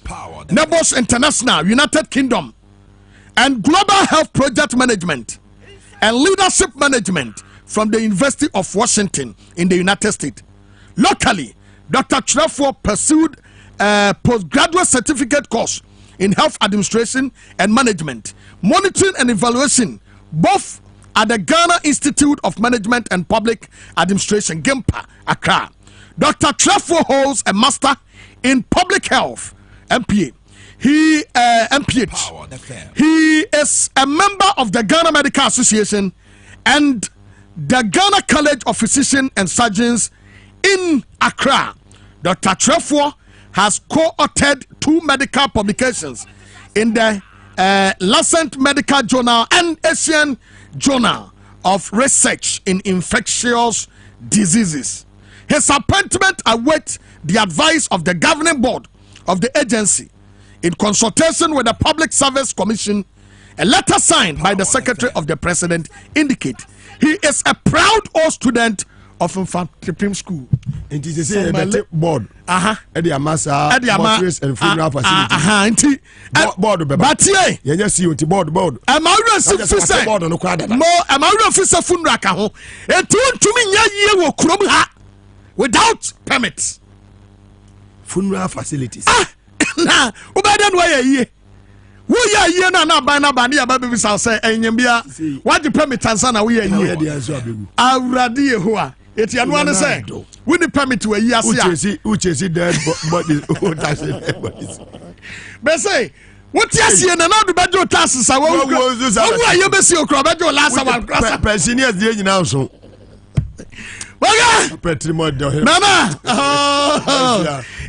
Nebos International, United Kingdom, and Global Health Project Management and Leadership Management from the University of Washington in the United States. Locally, Dr. Trefo pursued a postgraduate certificate course in health administration and management, monitoring and evaluation, both at the Ghana Institute of Management and Public Administration, GIMPA, Accra. Dr. Trefo holds a master in public health, MPA. He MPH. He is a member of the Ghana Medical Association and the Ghana College of Physicians and Surgeons in Accra. Dr. Trefo has co-authored 2 medical publications in the Lancet Medical Journal and Asian Journal of Research in Infectious Diseases. His appointment awaits the advice of the governing board of the agency in consultation with the Public Service Commission. A letter signed by the Secretary of the President indicate he is a proud old student of Infantry School. It is a board. Eddie Amasa, mortuaries and funeral facilities. Board, but yes, see what board. Am I officer board on the quad? More, am I officer funeral? It to me, ye will without permits. Funeral facilities. Na ubadan why ye we ya ye na ban na ban ya baby say enyembia what the permit answer na we ye awrade yehoa eti anu an say we the permit we yi ase uchesi dead bodies bodies be say what ase na do bejo taxes a wo aye be see okro bejo last one pensioners dey nyina so Mama,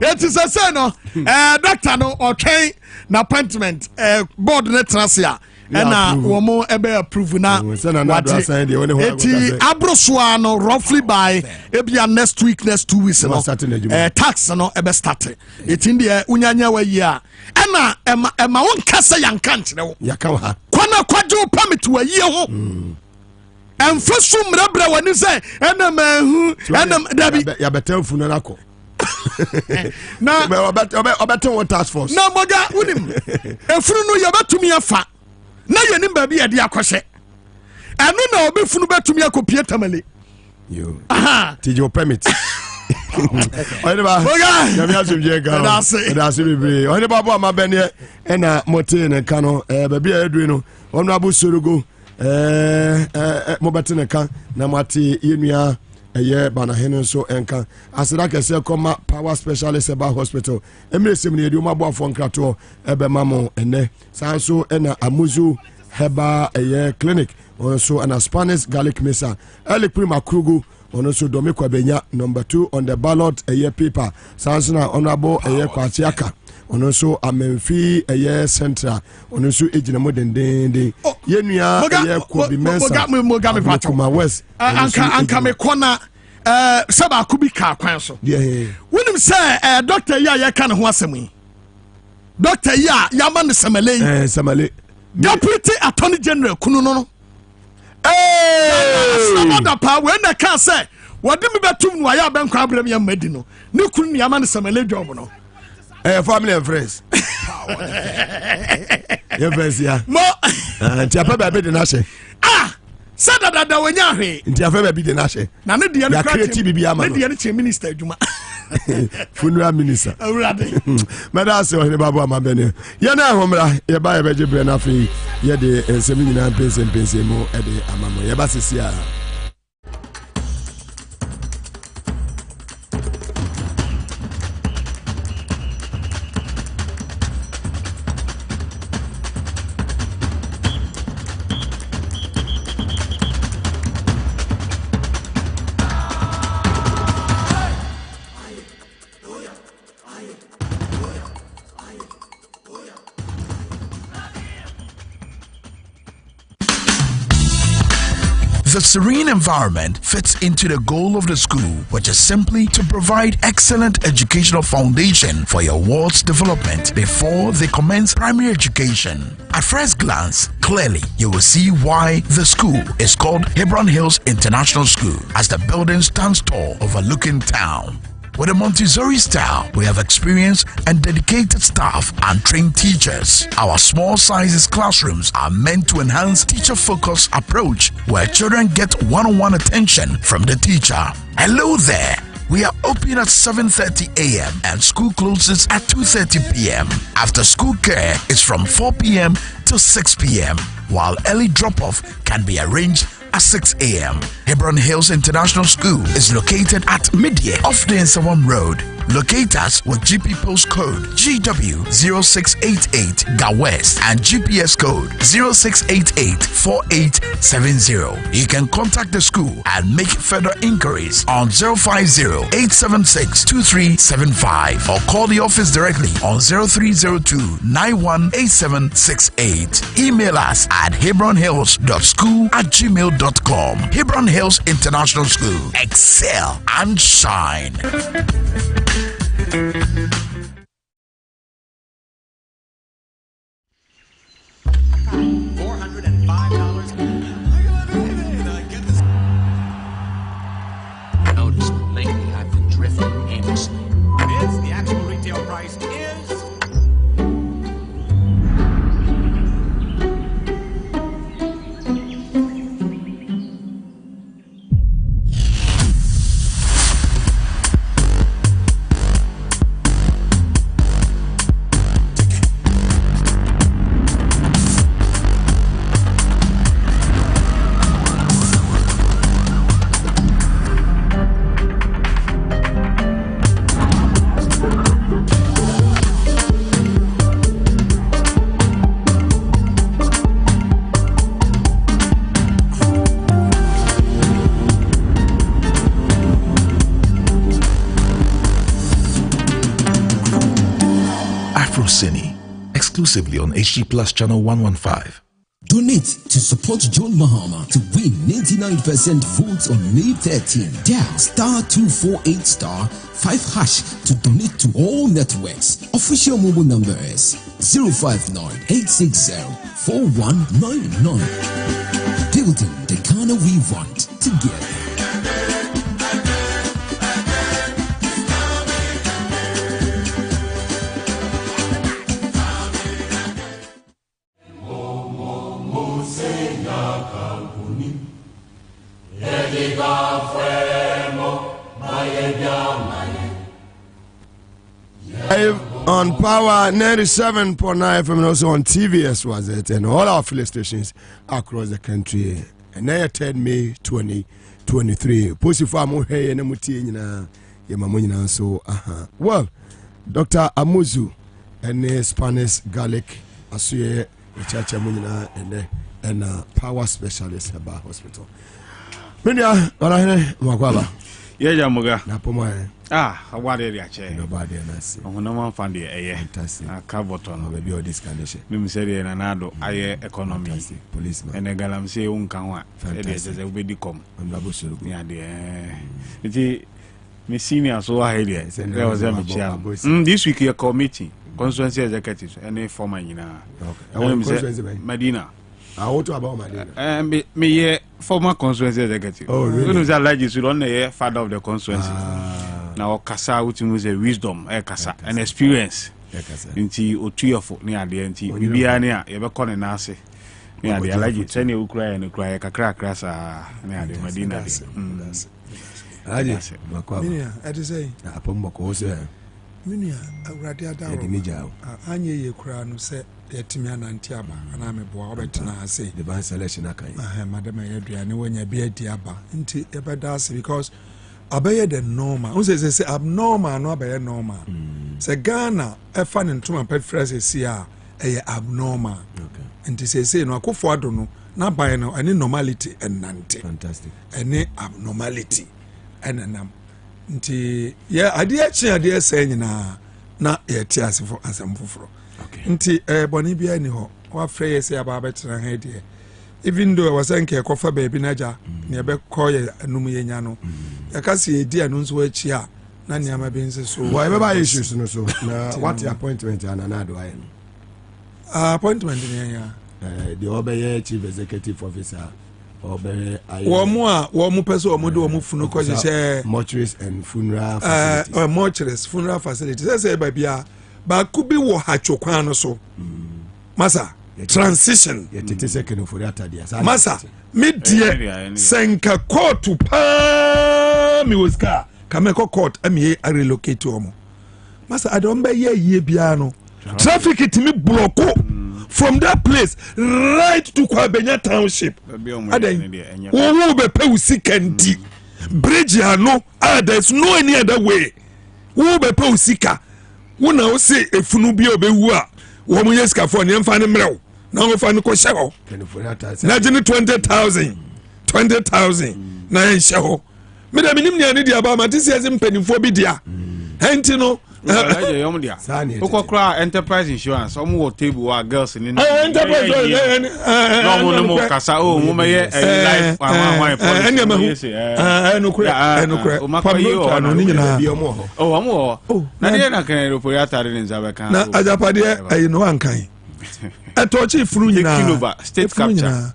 it is a son, doctor no or train na appointment board netrasia and woman ebe approve na eti abroswa roughly by ebia next next 2 weeks no tax no ebe start it in the unyanya wa yi a na ema won kasa yanka nkyere wo yaka kwana kwajo permit wa yi ho and first mrebra wani say enam hu enam dabi ya betel funu na ko na obetel one task force na moga unim efunu no ya betumi afa na yenim ba bi ya de akɔhye anu na obefunu betumi akopie tamale yo tiji o permit oyè ba yami asumje ga da se bebre oyè ba bo amabene na mote ne ka no ba bi edu no onu abusorogo mo betene ka na mate yenua eye bana hene so enka asira kese koma power specialist eba hospital emresem ne yedi o mabo afo nkrato ebe mamo ene sanso ena amuzu heba eye clinic also an Spanish garlic mesa early prima krugu also domiko benya number 2 on the ballot eye paper sanso na honorable eye kwatiaka also amenfi eye central also ejina modendende yenua eye ko bi mensa Mugabe Maase west anka me kona saba kubi ka kwan so wonim say doctor ya kan ho asemi doctor ya man samale samale deputy attorney general kunu no Some other power when I can't say. What do me betum no ya ben kwa abram ya madi no. Ne kunu ne ama ne samale job no. Family and friends. Your friends ya. Mo. Ntia pa be de na hye. Sada da wonya hwe. Ntia fa be de na hye. Na ne de ne creative bibia ma no. Ne de ne che minister adwuma. Funeral minister. Already. Mada se o ne babu amabene. Ye na ahomra ye ba ye beje bre na fe ye de ensemi nyina pense mu e de amamo. Ye ba sisi a. The serene environment fits into the goal of the school, which is simply to provide excellent educational foundation for your ward's development before they commence primary education. At first glance, clearly you will see why the school is called Hebron Hills International School, as the building stands tall overlooking town. With a Montessori style, we have experienced and dedicated staff and trained teachers. Our small sizes classrooms are meant to enhance teacher-focused approach where children get one-on-one attention from the teacher. Hello there. We are open at 7:30 a.m. and school closes at 2:30 p.m. After school care is from 4 p.m. to 6 p.m. while early drop-off can be arranged at 6 a.m. Hebron Hills International School is located at Midye off the Nsawam Road. Locate us with GP postcode GW0688 GA West and GPS code 06884870. You can contact the school and make further inquiries on 050-876-2375 or call the office directly on 0302-918768. Email us at hebronhills.school@gmail.com. Hebron Hills International School. Excel and shine. Notice lately I've been drifting aimlessly. The actual retail price is... Cine, exclusively on HG Plus channel 115. Donate to support John Mahama to win 99% votes on May 13. Dial *248*5# to donate to all networks. Official mobile number is 059-860-4199. Building the Ghana we want together. On Power 97.9 FM and also on TVS was it, and all our affiliate stations across the country. And now 10 May 2023. Pussy farm hey and mutina yamamunina so well, Dr. Amuzu and Spanish garlic asuye chacha munina and power specialist about hospital. Media Makwaba. Yeah, Muga. Napoma. What area chair? Nobody and no one found the air. A carboton will be all this condition. Mim said in another air economy, policeman, and a galam say uncanwa. It is a way come. I'm not sure. Yeah, dear. Miss Senior, so I hear there was a this week a committee, constituency executives, and a former, Medina. What about my me former constituency executive. Oh, really? When was allergic to the father of the constituency. Now kasa which means a wisdom, kasa, an experience. Inti otuafo ne ade anti bibia ne a ye be kɔ ne nase ne ade alaji sɛ ne ukura ne kura kakra krasa ne ade madina aje makwa minia ade sɛ apombo ko sɛ minia awurade adawo anye ye kura no sɛ yɛtimi ananti aba ana meboa obetena ase the ban selection akan madam ye aduane wonya bi adi aba nti ebeda ase because abɛyɛ the normal wo say abnormal no abɛyɛ normal sɛ Ghana ɛfa ne ntoma pɛfrɛ si a ɛyɛ abnormal nti say no akofo ado no na ban no ɛne normality ɛnante fantastic ɛne abnormality ɛnanam nti yɛ adeɛ akyi adeɛ sɛ nyinaa na yɛte asefo asɛm foforo nti bɔne bia ni hɔ wafrɛ yɛ sɛ aba bɛtena ha deɛ even though was nke kofa baby naja ne be call ye anum yenya no yakase ye di anu nso achi a na niama be nse so why be ba issues no so na what appointment ana do aye appointment ne ya the obey chief executive officer obey wo mu person wo mu de wo mu funu ko je mortuaries and funeral facilities mortuaries funeral facilities say ba bia ba ku bi wo ha twokwan no so masa transition masa media senka court pa mi woska kameko court ami relocate omo masa adon be ye bia no traffic itimi block from that place right to Kwabenya township aden wo be pe usikandi bridge ano there's no any other way wo be pe usika wo na wo se efunu bia obewu a wo mu yeska for ne mfa ne mrew na wo fa ne ko hye ho na gene 20,000 na hye ho me da minim ne dia ba ma tisi ase mpanimfo bi dia henti no ukokra enterprise insurance omo wo table wa girls ni enterprise no mo kasa o mo meye life wa ene ma hu enukura pablo ano ni nyina o omo na de na kan report atare ni nzabe kan na ajapade ayi no ankan etochi furu nyina state capture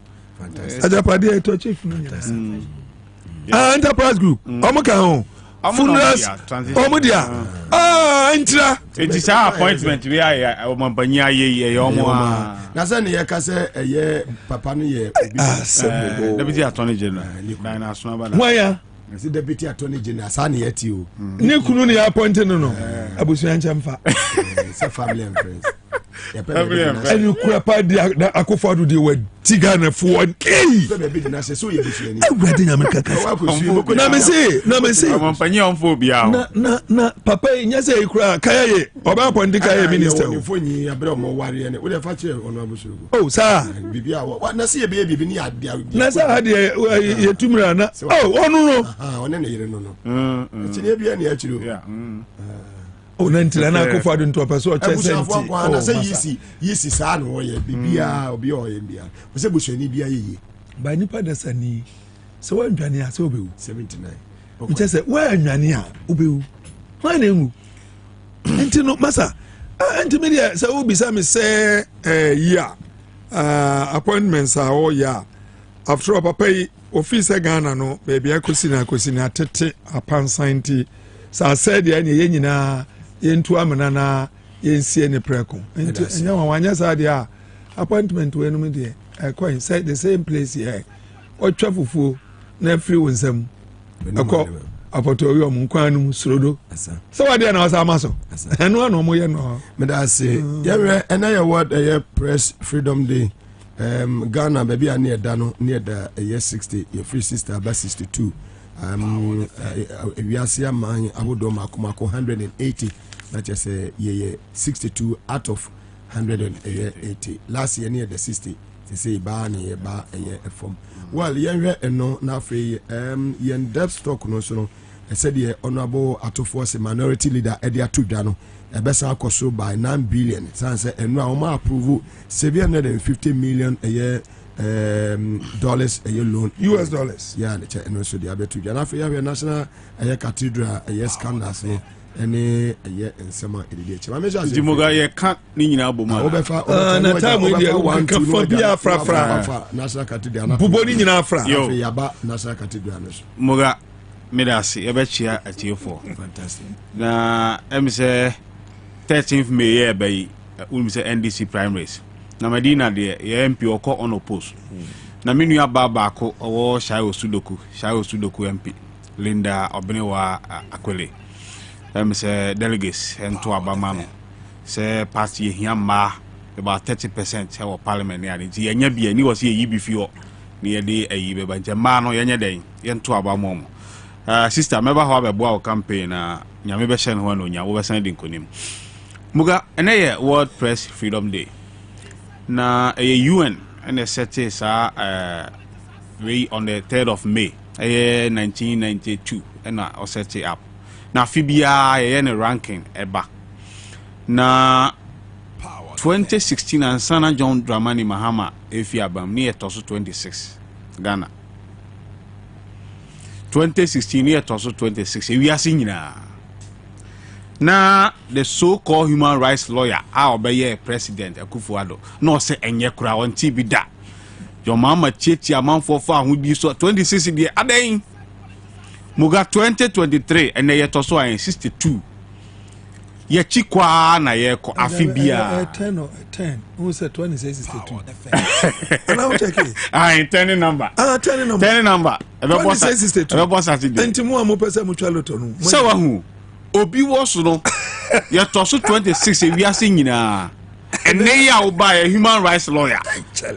ajapade etochi furu nyina enterprise group omo kan ho funerals omudia entra it appointment we are omompanya ye omo na say ne ye ka say eye papa no ye deputy attorney general na na so na waya si deputy attorney general sa ne yeti o ne kunu ne appointed no abusuan chamfa say family and friends and kura pa di akofado di wa tiga na fo na say so ye busuani awurade na america ka na me say omompanya onfo bia na papa nya say kura kaya ye oba appoint kaya minister o fonyi abere mo ware ne wo de fa che ono abusurugo oh sir bibia na say ye be bibi ni adia na say ade ye tumira na onu no one ne yire no no chine bia ne achiro onantila na akofado nto paso chesenti na say yisi sa no ye bibia obi o ye bia wo say busuani bia ye ba nipa da sani so wa ndwane a so obewu 79 nche say wa ndwane a obewu wa na enwu enti no masa enti media say obi sa me say year appointments are all year after papa office Ghana no baby akosi na tete apansanti sa said ya ye nyina yentu amena na yensie ne preko enti enya wanya sa dia appointment we no me de coin say the same place here otwa fufuo na free wonsam akọ apoto wi omunkwanu surodo so wa dia na wasa amaso eno na omo ye no me da say yere ena ye word press freedom day Ghana baby near dano near the year 60 your free sister about 62 we are see man abodo makomako 180 that just say ye 62 out of 180 last year near the 60 they say ba ne ba from well yen no na free yen debt stock no so no said the honorable atofo se minority leader edia tudwa no ebesa akoso by 9 billion sanse enu a o approve 750 million a year dollars a year loan US dollars yeah the check no so the abetu na for your national cathedral a year scandals no Any and summer idiot. Muga, you can't mean Abuma. Na time we dey one to for Biafra National Cathedral. Buboni in Afra. Yo, Yaba National Cathedral. Muga, Medasi, Ebechia at you for. Fantastic. Na, say 13th May, by NDC primaries. Na Medina, the MP or call on post. Na Minya Babako or Shayo Sudoku MP, Linda Obenewa Akwele. Say delegates and to Abamano. Say party here about 30% of parliament near the Yanyabi and he was here before near the Abe by Jamano Yanya and to Abamom. Sister, never have a bow campaign. Yamebe Shen one on your sending Kunim. Muga, and a World Press Freedom Day. Na a UN and a set is on the 3rd of May, 1992, and I set it up. Na Fibia a ranking eba. Na 2016 and Sana John Dramani Mahama Efiabam near Toso 26 Ghana. 2016 near Toso 26. We are seeing na the so-called human rights lawyer our obey President Akufo-Addo no say enye kura on TV da. Your mama chechi amanfo fa hu bi so 26 dey adan. Muga 2023 and ye to so 62 ye chikwa na ye ko afibia 10 who said 2662 and I will check it 10 number 10 number 10 number 2662 e boss Saturday entimu am pese mu twalo to no so wa hu obi wo so no ye to so 26 e wi ase nyina ene ya oba a human rights lawyer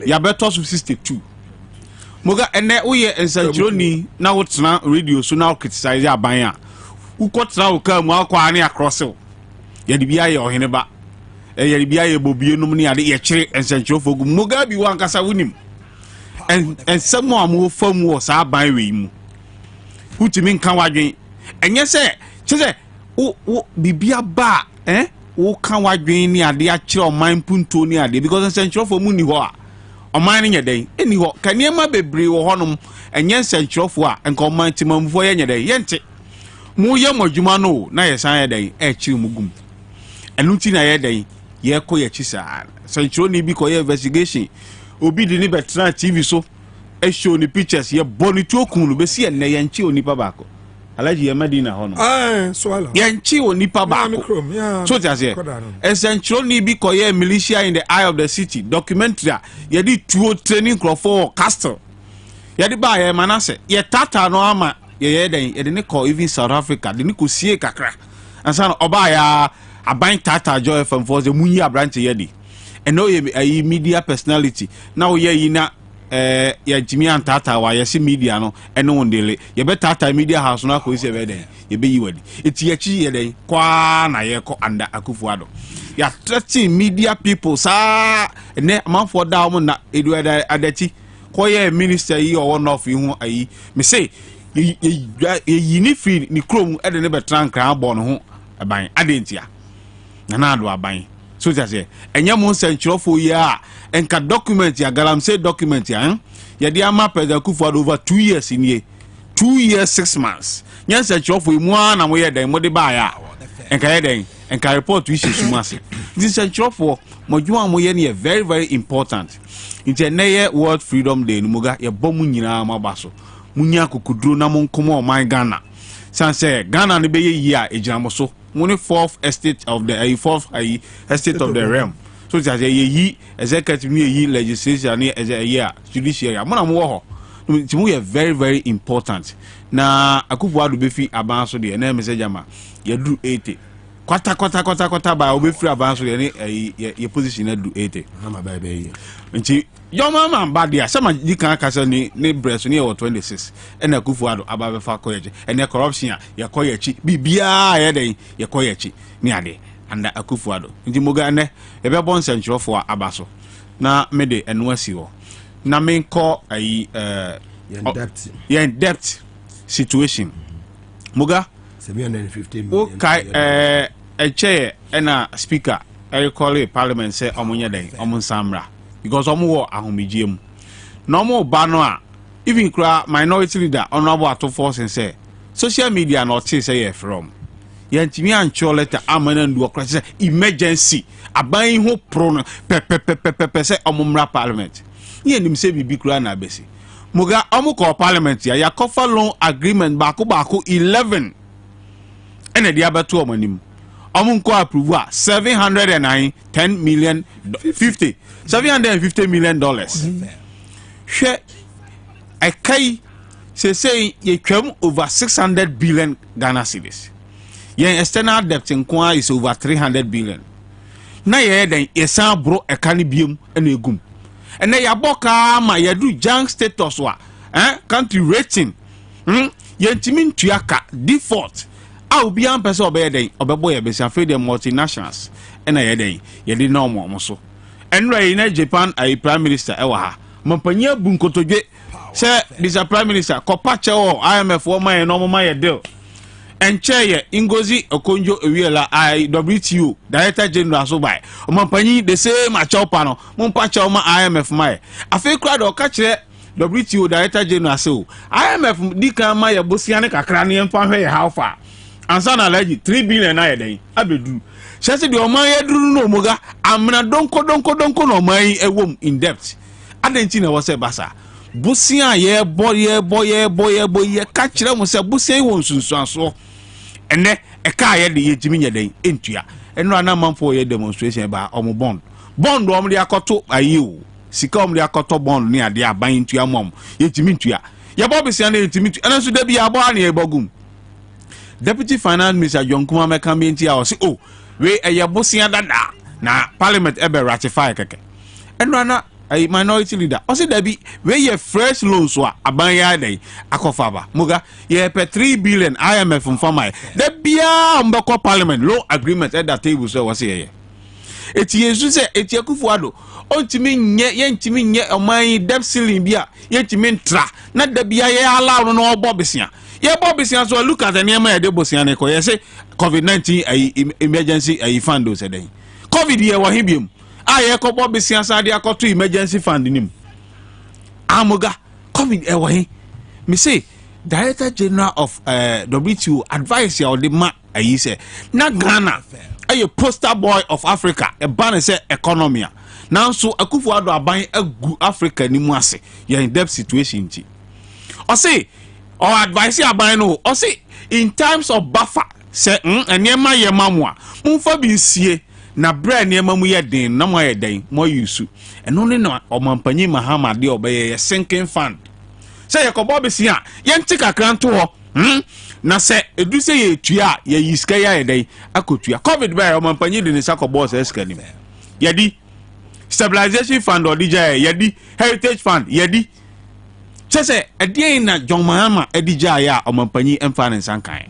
ya beto so 62 Muga ene uye ensanchironi na wotena radio so na criticize aban a ukotra uka mu akwa ne across ye de bia ye ohene ba ye de bia ye bobie num ne ade ye kire ensanchirofo gu Muga bi wankasa wunim en samo amu famu wo sa aban we mu utimi nkan wadwen enye se chese wo bibia ba wo kan wadwen ne ade a kire o man punto ne ade because ensanchirofo mu ni ho a oman ne nyeden eni ho kaniema bebre wo honom enye nsanchirofo a enka oman timamfo ye nyeden yente mu ye modwuma no na ye san yeden e kire mugum enuti na yeden ye ko ye chisa sanchironi bi ko ye investigation obi di ni betra TV so e show ni pictures ye bonitu okun no be si enne ye nchi onipa bako alaji ye madina hono swallow ye nchi onipa bako so tiase sanchironi bi ko ye militia in the eye of the city documentary ye di tuo training crop for castle ye di ba ye manase ye tata no ama ye den ye de ne call even South Africa de ne ko sie kakra ansa oba ya aban tata joy from for the munyi abranche ye di eno ye media personality na wo ye yi na ya Jimmy and Tata wa yesi media no eno wondele ye be Tata media house no akosi be den ye be yi wadi eti ye chi ye den kwa na ye ko anda Akufo-Addo ya 13 media people sa ne manfo da mo na edu adati ko ye minister yi o one of hu ayi me say ye ni free ni krom e de ne be trankra abo no ho aban adentia na ado aban so just say enye mo nsanchirofo yi a enka document ya galamsey document ya ye de ama President Akufo-Addo over 2 years in here 2 years 6 months nya nsanchirofo yi mu na mo ye den mo de ba ya enka ye den enka report wi shesu ase this nsanchirofo mo dwuma mo ye ne very very important nti na ye World Freedom Day no muga ye bom nyina mabaso munya kokuduro na mo nkomo o man Ghana sanse Ghana ne be ye yi a ejina so money fourth estate of the fourth estate of the realm so that ye executive ye legislature ni judiciary amona mo ho ti mo ye very very important na Akufo-Addo be fi aban so de na message ama ye do 80 kwata ba obe free aban so de ye position na do 80 ama ba be nti your mama bad dia sama di kan aka ni breast ni 26 na Akufo-Addo aba be fa koyechi ene corruption ya koyechi bibia ya den ya koyechi ni ade anda Akufo-Addo nti moga ne e be bon senchirofo aba so na me de eno asi ho na me ko ayi debt situation moga 750 million okay chair na speaker I call it parliament say omunye den omunsamra because omo ahomegiem no mo ba no a even kra minority leader honorable ato force say social media not say from yɛntimi ankyerɛ letter amana ndu okra sɛ emergency aban ho pro no pɛpɛpɛpɛpɛ sɛ ɔmomra parliament yɛnim sɛ bibi kura na abɛsi muga ɔmokɔ parliament ya yakɔfa loan agreement baako 11 ɛna de abɛto ɔmanim ɔmonko approve a 750 million dollars hwɛ ɛkai say yɛtwam over 600 billion Ghana cedis yen external debt nko is over 300 billion na yɛ den yɛsan bro ɛka ne biem na egum ɛna yɛabɔka ma yɛdu junk status wa country rating yɛntimi ntua ka default a obi an pese obeye den obebo ye besi afre the multinationals na ye den ye di na omo so enra yi na Japan ai prime minister e wa ha mampanya bu nkotodwe se this prime minister kopa che o IMF wo man no mo ye deal enche ye Ngozi Okonjo Iweala WTO director general so by mampanyi the same achow pa no mompa che o ma IMF mai afi kra do ka kire WTO director general so IMF di kan ma ye bosia ne kakra ne mfa hwe how far ansa na alaji 3 billion na yeden abedu sese de oman yeduru no moga amna donko no man ewom in debt adenti na wo se basa busia ye boy ka kire mo se busia won sunsuanso ene e ka ye de yetimi nyeden entua eno ana manfo ye demonstration ba omo bond omo de akoto ayewo sika omo de akoto bond ni ade aban entua mom yetimi ntua ye bo busia na yetimi ntua ena so da bi abo ana ye bogum Deputy Finance Minister John Kumame Kambinti a say oh we bosia dada na parliament ebe ratify keke eno na a minority leader o say da bi we ye fresh loans so aban ya dey akofa ba muga ye pe 3 billion IMF mfama da bia mbeko parliament loan agreement at that table so was here eti yesu say eti akufuado ontimi nye yentimi nye oman debt ceiling bia yentimi ntra na da bia ye allow no obo besia ye bobisian so look at the name ya de bosian ko ye say COVID-19 emergency fund o say den covid ye wo hibiem ye ko bobisian sa de akoto emergency fund nim amuga covid e wo he me say director general of WTO advice ya the ma ayi say na Ghana a poster boy of Africa e ban say economy now so Akufo-Addo aban agu Africa ni mu ase ye in debt situation ti o say or advice aban no or say in times of buffer say enema ye mamwa mumfa bi sie na bra enema mu ye den na mo ye den mo yusu eno ne na omampanyi Mahama de obeye sinking fund say ye kobo be sia ye ntika kranto ho na say edu say ye tua ye yiska ya ye den akotua covid ba omampanyi de ne sakobo say ska nim ye di stabilization fund or DJ ye di heritage fund ye di say again na John Mahama edija ya omampanyi emfinance ankan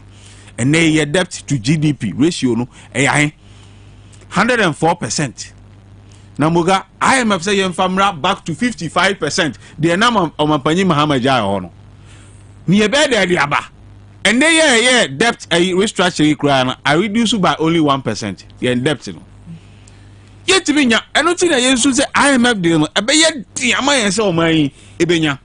and ye debt to GDP ratio no 104%. Na muga IMF say yemfamra back to 55%. The number omampanyi Mahama ja hono ni e be de aba and ye debt restructuring kra I reduce by only 1%. Ye debt no yet binya eno na yensu say IMF deal no e be ye di amayen say oman ebenya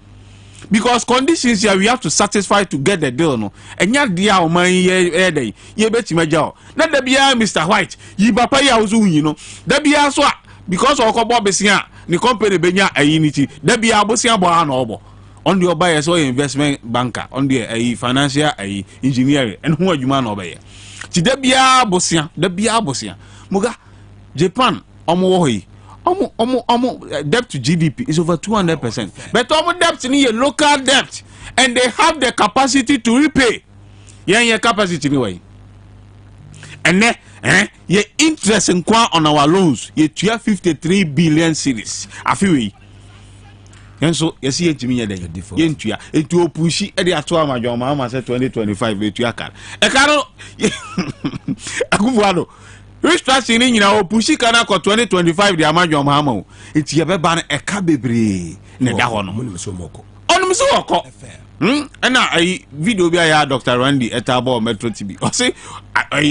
because conditions here we have to satisfy to get the deal no enya dia o man ye dey ye betimaja o na da bia Mr White yi papa ya ozu yin no da bia so because okobo besia ni company benya ayiniti da bia abosia bo ha na obo on the oba so investment banker on the financial engineering and who adwuma na obaye ti da bia abosia muga Japan omo wo yi debt to GDP is over 200%. But omo debt ni a local debt and they have the capacity to repay. Your capacity anyway. And then your interest in on our loans, you 53 billion cedis. Afiwe. And so you see it me there. Yentua etu opushi e dey ato amajo Mahama say 2025 etua kan. E karo Akufo-Addo restructuring nyina opushi kana ko 2025 de amajo Mahama o eti ye beba na eka bebre na da ho no onum so woko na ai video bi ya Dr. Randy Etabo Metro TV o say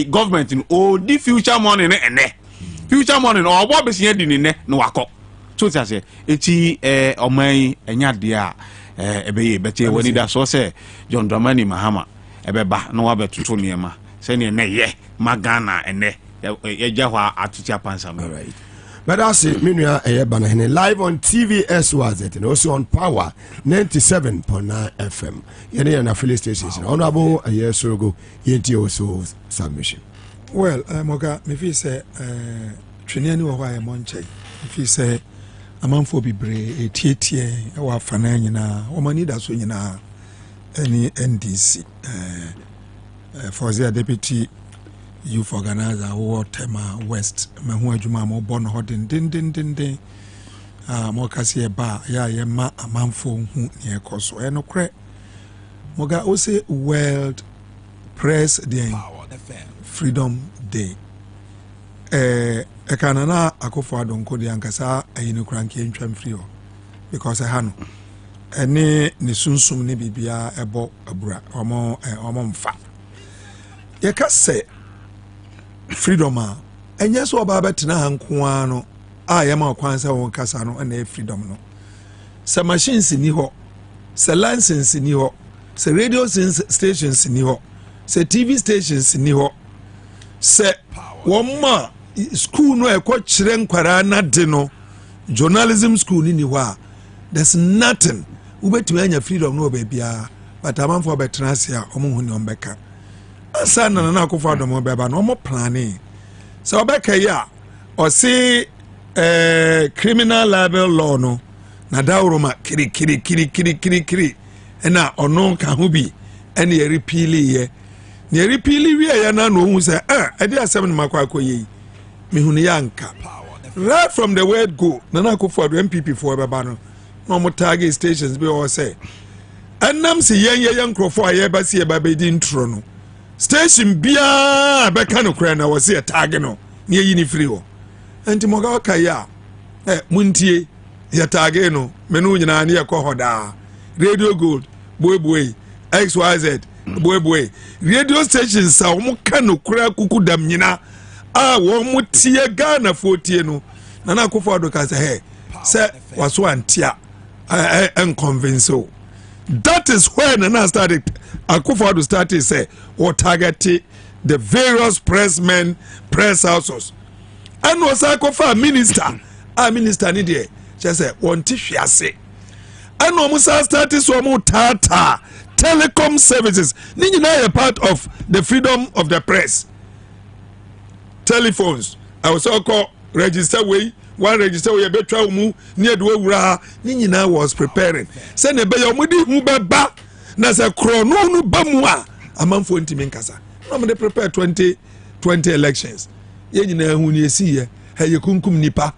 government no the future money ne ene future money no obo besia di ne no wako so ti say eti oman enya de a ebeye bete woni da so say John Dramani Mahama ebeba no wa betuto niema sɛne ɛnɛ yɛ ma Ghana ɛnɛ yɛgya hɔ atotia pansam. Right. But I see Minua Banahene live on TV SWAZ and also on Power 97.9 FM. Yene and affiliate stations. Honorable a year so ago, yenti also submission. Well, Moga, if you say Triniani or why Monche, if you say a man for be brave, a tietie, or Fanana, or Manida Swinina, any NDC for their deputy. Youth organizer who Tema West Mahua Juma mo born hodin din mo kasi ba ya ma amanfo hu ne ekoso eno kre moga o say World Press Day Freedom Day ekanana akofo adonko de ankasa ayini kranke ntwam free ho because ha no ene ne sunsum ne bibia ebo abura omo mfa yekase freedom enye so oba betena hankoa no yema kwansa won kasa no na freedom no se machines ni ho se license ni ho se radio stations ni ho se TV stations ni ho se woma school no e ko kire nkwara na de no journalism school ni ho a there's nothing ubetumi anya freedom no bia but amanfo betena se a omo ni ombeka asana na akofo adomo beba no mo planning so obeka ya o see criminal libel law no na dawroma kiri na ono ka ho bi ene ye repeali ye ne repeali wi ya na no hu say e dey asem no makwa akoyi me hu ne yanka right from the word go na akofo ado MPP for beba no mo target stations be o say annam se yen nkrofo aye ba se ba be di intro no station bia beka no kra na wo se tag no ne yi ni free ho enti moga kaya muntie ya tag no menu nyina ne yakọ hoda Radio Gold boy XYZ boy radio stations sa wo ka no kra kuku dam nyina wo mo tie Ghana fotie no na akofo ado ka say se waso antia convince. That is when I started. Akufo-Addo started say or targeted the various pressmen, press houses. And was Akufo minister? Minister ni there. She said, "Want to say." And Musa started so more Tata telecom services. Ni na a part of the freedom of the press. Telephones. I was also register way. One register we betwa mu near the wura ni nyina was preparing say ne be yomudi hu beba na say krono no ba mu a amanfo ntimi nkasa no me prepare 2020 elections ye nyina hu ni esi ye ye kunkum nipa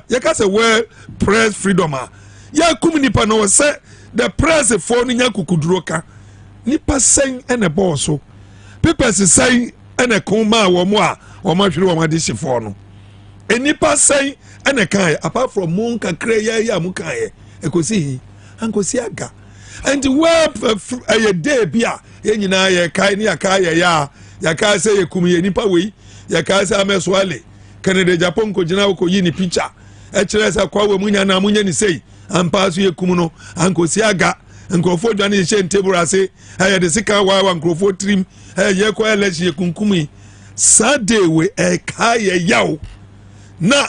ye ka say well press freedom a ye kum nipa no say the press for no nya kukuduro ka nipa sen ene boso papers sen ene kuma wo mu a wo ma hwere wo ma de shefo no enipa say ene kan apart from mon kakra ya mu kan ekosi ankosi aga and where a day bia ye nyina ye kai ni aka ya ka say yekum ye nipa we ya ka say ameswale Canada Japan ko jina ko yi ni picture e kire say kwa we munya na munya ni sei ampa so yekum no ankosi aga nkrofo dwane ye table ase ye de sika wa nkrofo trim ye ko election yekunkumi Saturday we e kai yawo. Now,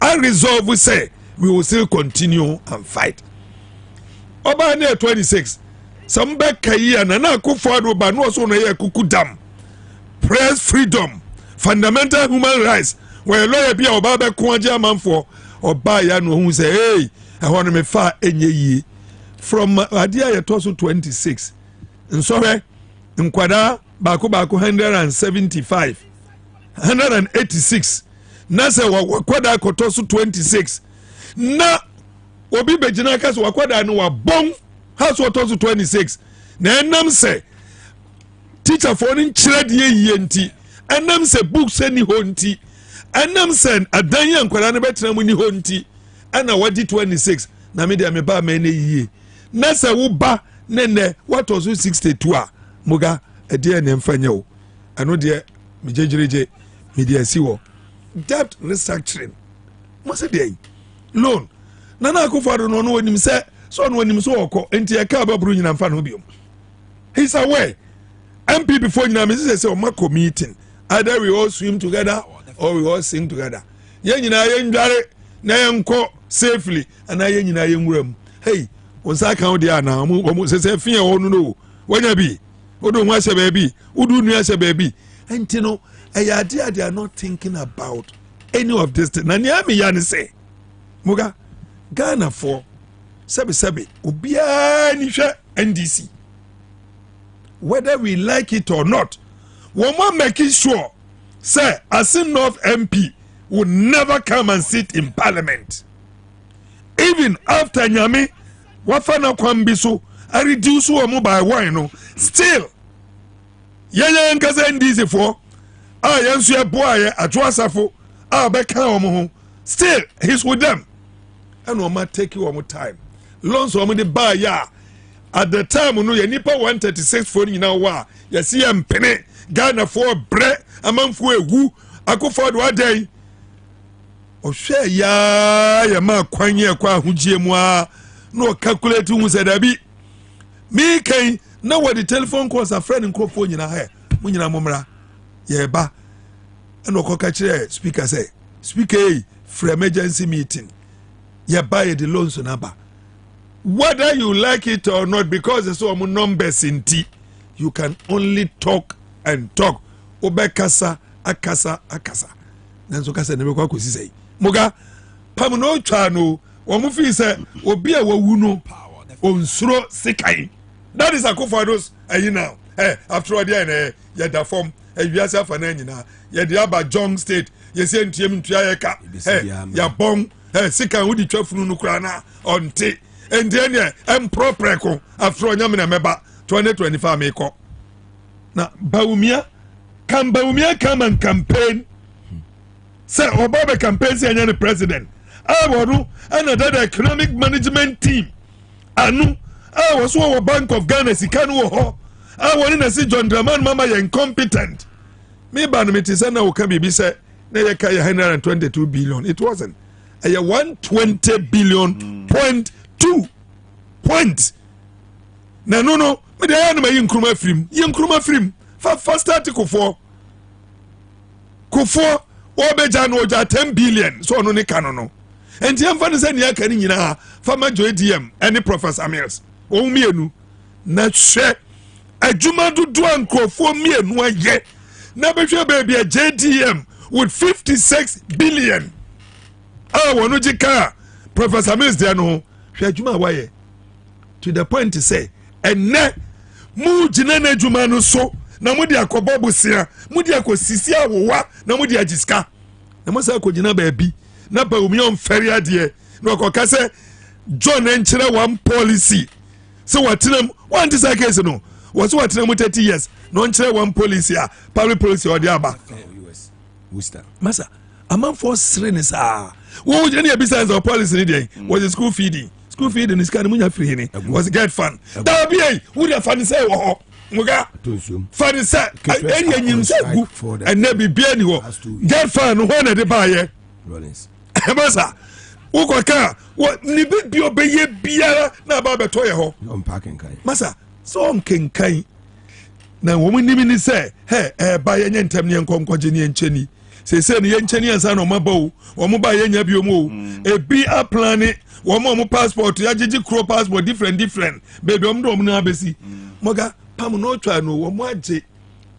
I resolve we say we will still continue and fight. Oba near 26. Some back here and Akufo-Addo ba no so na ye kuku dam. Press freedom, fundamental human rights. Where lawyer be oba be ko aja man for oba ya no hu say hey, I want me fa enye yi. From adia ye to so 26. Nsore nkwada bako 175. 186. Na se wakwada koto so 26 na obi bejina ka so wakwada no wa bon house wato so 26 na enam se teacher for nin kire de yie nti enam se books ani ho nti enam se adan ya nkwara no betena mu ni ho nti ana wadi 26 na me de me ba me na yie na se wo ba ne wato so 62 a muga ede ne mfanya wo ano de me jejereje me de asiwo debt restructuring must say loan Nana Akufo-Addo no when him say so no when him so oko enti e ka baburu nyina mfa no biom. He's aware MP before you know, Mrs. say, "Omako meeting. Either we all swim together or we all sing together." Yen you know, na yenko safely, and I yen room. Hey, once I count the now, almost say, "Fear or no, when I be, who don't watch a baby, who do not a baby." And you know, a idea they are not thinking about any of this. Nanyami yani say, Muga, Ghana for Sabi, Ubia Nisha NDC. Whether we like it or not, one more making sure, say, as a North MP would never come and sit in Parliament. Even after Nyame, Wafana Kwambiso, I reduce one by one, still. Yaya Nkaza NDC for, Yansu boy, a Twasafo, Beka, still, he's with them. And we might take you one more time. Loans for the buy ya. At the time, you know, you nipa 136 for you now. You see, I'm penny Ghana for bread, a man for a woo. I go for one day. Oh, share ya ma kwanye kwa hujie no calculating who said I be. Me can know what the telephone calls a friend in Crawford in a hair. When you are Momra, yeah, ba. And no cockatcher speaker say, speaker for emergency meeting. Yeah, buy the loans on Abba. Whether you like it or not, because there's so many numbers in T, you can only talk and talk. Obekasa, akasa. Nanso kasa nebe kwa kusi say. Muga, pamuno chano, wamufi say, obia wawuno, onsuro sikai. That is a kufados, you now. After all, yeah, the form, you have a name, yeah, the Abba Jong State, you send him to Yaka, ya bong, sika wudi chofunu nukrana, on tea. And then proper after Yamina Meba 2025 meko. Now Baumia come and campaign. Say Obama campaign say any president. I want another economic management team. Anu I was one Bank of Ghana Sikanu ho. I want to see John Dramani Mahama incompetent. Me ban me say na Okabi be say na ye kaya 122 billion. It wasn't. 120 billion point 2 point. Na no me dey na me yinkruma film first article for Kufo obeja no oja 10 billion so no ne kano no enti amfa ne se ne aka ni nyina fama jo ADM any Professor Mills o mienu na hwe adwuma dodo ankrofo mienu aye na behwe baby a JDM with 56 billion wono jika Professor Mills there no hwe adwuma waye to the point to say enne mu gina na adwuma no so na mu dia kobobusia mu dia kosisi awowa na mu dia jiska na mo sa ko gina baabi na ba umi on feri ade na ko ka se John enchire one policy so watenam one this case no was watenam 30 years no enchire one policy public policy or the aba US Worcester masa among for srenes wo any business or policy ni dey was the school feeding is kind of munya free ni was get fun that be would have fun say wo Muga fun say any enyim say gu and na bibia ni ho get fun ho na de ba ye Rollins masa wo ko ka wo ni bi obeye biara na ba beto ye ho unpacking kai masa so nkenkan na wo mu nimi ni say ba ye nyentem ne nkonkoje ne encheni se ne encheni ansa na omaba wo mo ba ye nya bi omo ebi a plan wo passport ya jiji crow passport different baby do na abesi moga pam no twa no wo mo age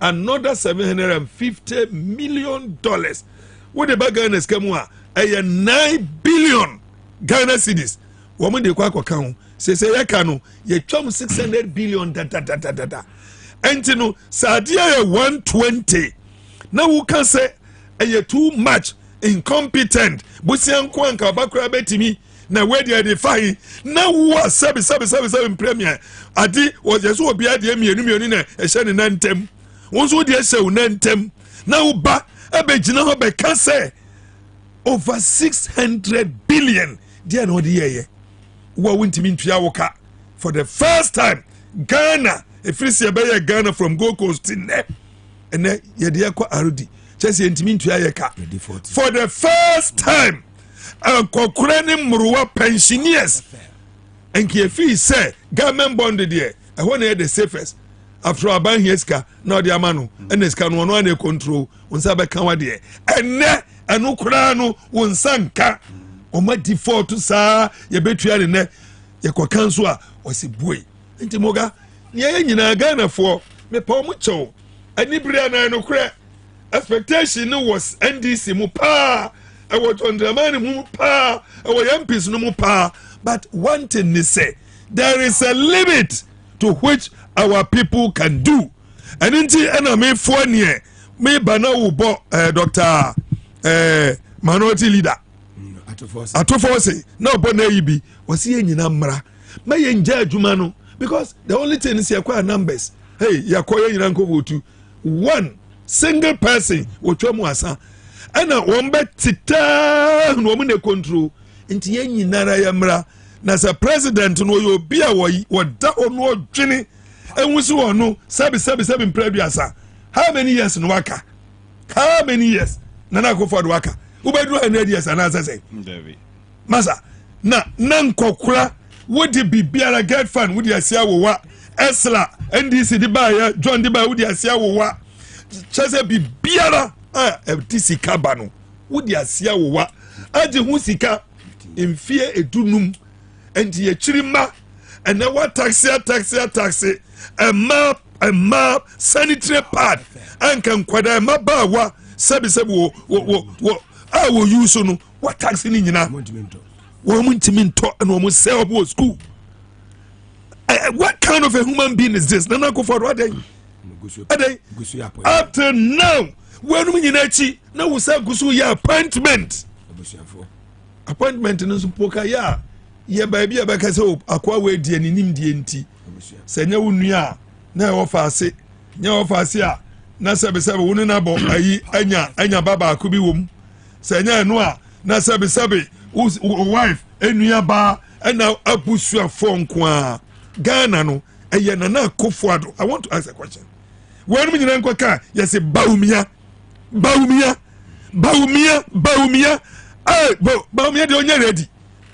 another $750 million wo de ba Ghana skemu a 9 billion Ghana cedis wo mo de kwa kan se ya ka no ye twam 600 billion da enti no sadia ya 120 na wo kan say too much incompetent busianko anka bakura betimi na we dey fine na wo sabi premier adi wo jesu obi ade mienu na ehye ne nantem wo so de ehye wo nantem na wo ba abegina ho be ka say over 600 billion dia na odi ye wo wintimi ntua wo ka for the first time Ghana efrisi be ye Ghana from Gold Coast ne ene ye de akwa arudi chese ntimi ntua ye ka for the first time kokurani mruwa pensioners enki efi say government bond there I want to the safest after aban here ska na odi amano ene ska no no na control wonsa be kan wade enne eno kura no wonsa nka o ma default saa ye betua ne ne ye kokan so a o se boy nti moga ne ye nyina Ghana fo me pa mu chew ani bria na no kura expectation was NDC mu pa e wo Dramani mu pa e wo MPs no mu pa. But one thing they say, there is a limit to which our people can do. And inti me for near me bana ubo Dr. Minority Leader. Atofose. No bone yibi was he nyina mra. Me yenja adwuma no because the only thing is yakwa numbers. Hey, yakoya nyina nko votu. One single person wo twam asa. Ana wombe tita no mu ne control. Inti ye nyinara ya mra na sa president no yo bia wo da ono dwene enwusi wono sabi preduasa. How many years no waka? How many years na na Akufo-Addo waka? Ubedu 100 years ana say masa na nkokura wodi bibiara get fan wodi asia wo wa esla NDC di ba ya John di ba wodi asia wo wa chese bibiara FTC kabano wodi asia wo wa aje hu sika mfie edunum enti ye chirima ene wa taxi a map sanitary pad anka nkwada ma ba wa sabi wo wo use no what taxi ni nyina wo muntiminto and wo say obo school. What kind of a human being is this? Nana go for what day up to now when we nyina na wo say gusu ya appointment no poka ya ye baby abaka say akwa we die ni nim die nti senya wonua na e wo faase nya wo faase a na sebe wonu na bo ayi anya baba akubi wom senya eno a na sebe wife enua ba na abusu afon ko a Ghana no eye na Akufo-Addo. I want to ask a question. When we nyina nkoka yes baumia Baumia de onye ready.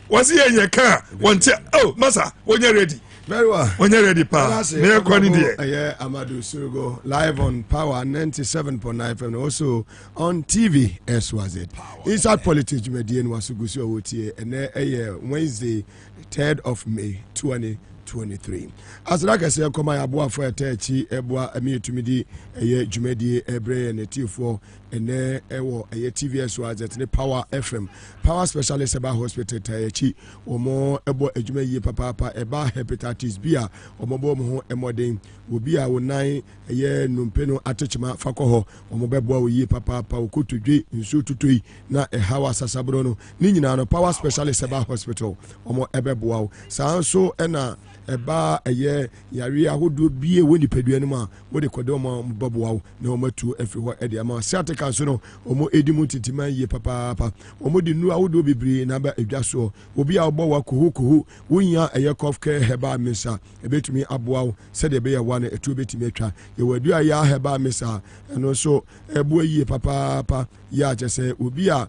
Was he in your car? One masa, when you're ready. Very well. When you're ready, pa. Me kwani de. Yeah, Amadou Surugo live on Power 97.9 FM, also on TV as was it. Inside Politics Median was Sugusu Wotie and Wednesday 3rd of May 2023. As like I say, come my abua for a techi, ebua ami to midi, a jumedi, ebre, and a T4, and a TVS was at the Power FM. Power specialist about hospital techi, or more ebo a jume papa, eba hepatitis beer, or mobo emoding, will be our 9 a year numpeno attachment fakoho, or mobile ye papa, kutu dri, in su to tree, na a hawa sasabrono, Nina, Power specialist about hospital, or more ebebo, sound so and eba eye yari ahodo bie woni pedua no ma wo de kodoma mbabo na o matu afi ho e de ama siatika so no omo edimu titima ye papa omo de nu ahodo bibiri na ba edwa so obi a obo wa kohu wonya eye kofke heba misa ebetumi aboa se de be ya wa na etu betumi atwa ye wadu ya heba misa eno so ebu ye papa ya jese obi a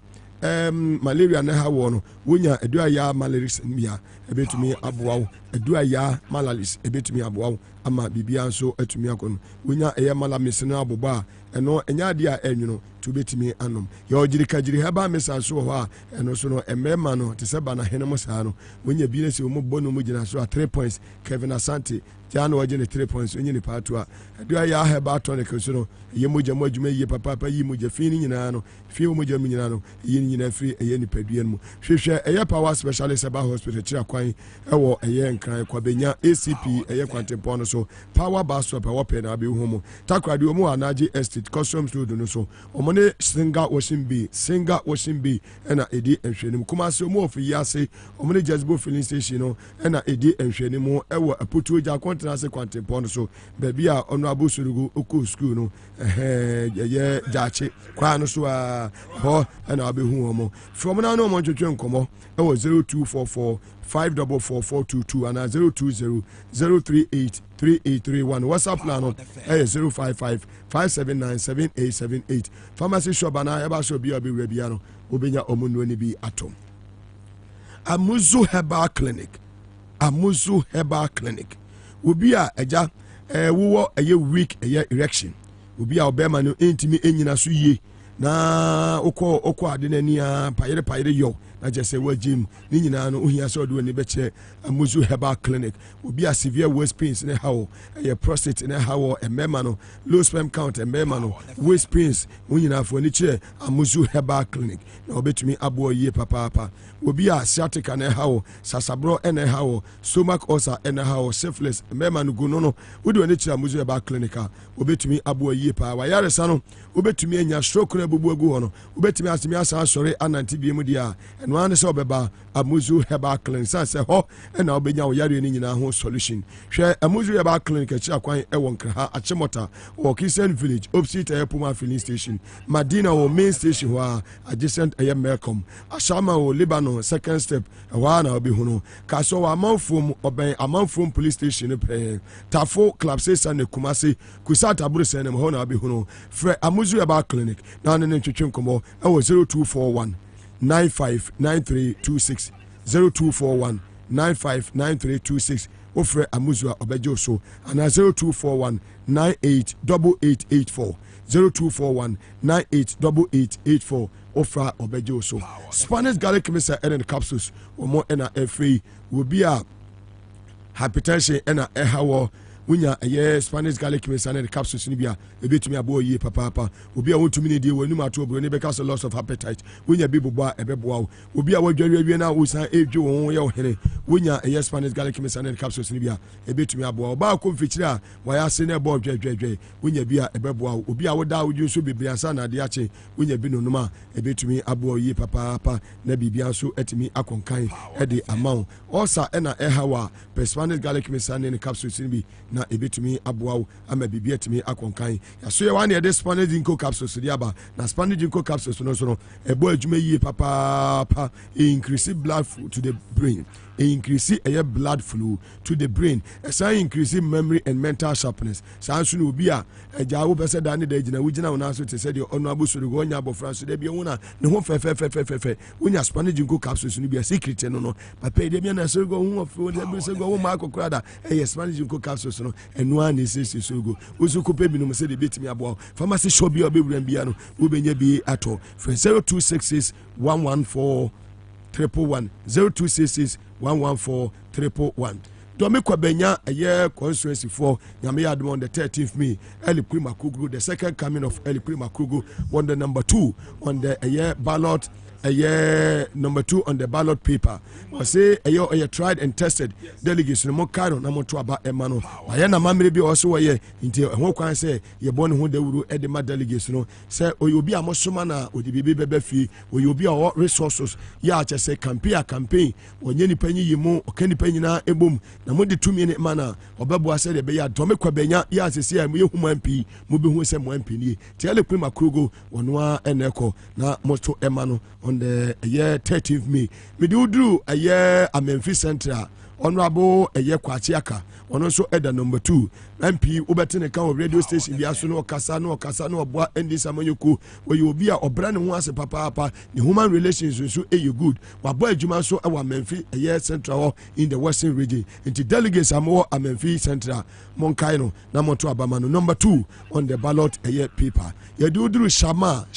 malaria na ha wo no wonya edua ya malaria mia ebetumi aboa edua ya malalis ebetumi aboa ama bibia nso atumi akono wonya eye malamis na aboba eno enya de a enwuno to betumi anom ya ogirikagiri haba mesa so ho a eno so no emema no te se bana henemo saa no wonya bi na se mo bono mo gina so a 3 points Kevin Asante jano wagine 3 points onye ni patu a edua ya haba tonic so no ye moja mo adwuma ye papa yi moja fi ni nyina no fi moja mi nyina no yi nyina fi eye ni padua mu hwehwe eye Power specialist about hospital chira kwan ewo eye nkran kwa benya ACP eye kwantempo no so Power bus stop ewo pe na be hu mu takrade omu anaje estate customs road no so omone singa washing be ena edi enhwenim kuma se omu ofi yase omone Jezbo filling station no ena edi enhwenim ewo aputu ja kontina se kwantempo no so baby a ono abosurugu oko school no ye jache kwa no so a ho ena be hu omo from na no mo twetwe nkomo ewo 0244 544 and 020-038-3831. WhatsApp now 055-579-7878. Pharmacy shop and I ever show be a Rebiano, Ubenya Omuno be atom. Amuzu Herbal Clinic. Ubia Eja wo a week erection obi a obema no entimi enyina so yie na okọ ade nani a payere yo na jese wagim ni nyina no ohia so do ni beche amuzu herbal clinic obi a severe waist pains ne hawo prostate ne hawo emema no low sperm count emema no waist pains onyina afo ni che amuzu herbal clinic na obetumi abo yie papa obi a sciatica ne hawo sasabro ene hawo stomach ulcer ene hawo syphilis emema no guno no wodi oni che amuzu herbal clinic a obetumi abo yie pa wa yare sa no obetumi anya stroke na bubu agu ho no obetumi asemi asa asore ananti bi mu dia eno ane se obeba amuzu herbal clinic say ho na obenya wo yare ni nyina ho solution hwe amuzu herbal clinic achi akwan e won kra achimota wo Christian village opposite Epuma filling station Madina wo main station wa adjacent Melcom Ashama wo Lebanon second step wa na obi huno kaso wa amanfom oben amanfom police station pe Tafo club say na Kumasi kusata buru se na ho na obi huno fre amuzu herbal clinic na ne ntwetwe nkomo e wo 0241 959326 0241 959326 ofre amuzua obejo so ana 0241 988884 0241 988884 ofra obejo so Spanish garlic mixer and capsules omo na free will be a hypertension and a hawo wunya Spanish garlic mixer and capsules ni bia ebetumi abo yi papa obi a wontumi ne die wanum ato obro ne beka so loss of appetite wunya bi bobo a ebeboa obi a wadware wie na wosan edwe won ye ohene wunya Spanish garlic mixer and capsules ni bia ebetumi abo ba ko mfikyire a waya se na ebo dwedwedwe wunya bi a ebeboa obi a woda wodwu so bebriansa na ade ache wunya bi nonum a ebetumi abo yi papa na bibia so etimi akonkan ede amount osa na ehawa Spanish garlic mixer and capsules ni bi na ebetumi abo ama bibia etimi akonkan yaso ye wan ye Spanish ginkgo capsules di aba na Spanish ginkgo capsules no so no ebo adwuma yie papa increase blood flow to the brain increase blood flow to the brain increase memory and mental sharpness sanso no obi a agya wo pese da ne da gina wo gina wona so te se de ono abosoro go nya abofra so de bia wona ne ho fe wonya Spanish ginkgo capsules no bia secret no no papa de bia na so go ho of de bia so go wo ma akokrada Spanish ginkgo capsules no eno an se so go wo so ko pe bi no se de betimi abo pharmacy shop bi obewuran bia no wo benya bi ato 0266 114 111 0266 114 Domi Kwabenya constituency for Yamiyadmo on the 13th May, Eli Prima Kugu, the second coming of Eli Prima Kugu, on the number 2 on the ballot. Number 2 on the ballot paper. I say a tried and tested delegates no more card na moto aba emano. Ayana mamre bi also ye nti ho kwan say ye born ho dawuru edema delegates no say oyobi amosoma na odibibi bebe fi oyobi a resources ya ache say campaign onye nipa nyi yimu okani panyina ebom na modi tumi ne mana obebo say de be ya Domi Kwabenya ya asese ya mu yehu MP mu be hu say mu MP ni ti ele Prima Krogo wonwa eneko na moto emano on the year 13th May. Me do a year a Memphis Central. Honorable a year Kwachiaka. On also at number 2. MP Uberton account radio station Biasuno Casano Bois and this Amayoko where you will be a brand once a papa the human relations will show you good. What boy Juma so our Memphis a year central in the western region. Into delegates are more a Memphis Central Monkaino Namoto Abamano number 2 on the ballot a year paper. You do Shama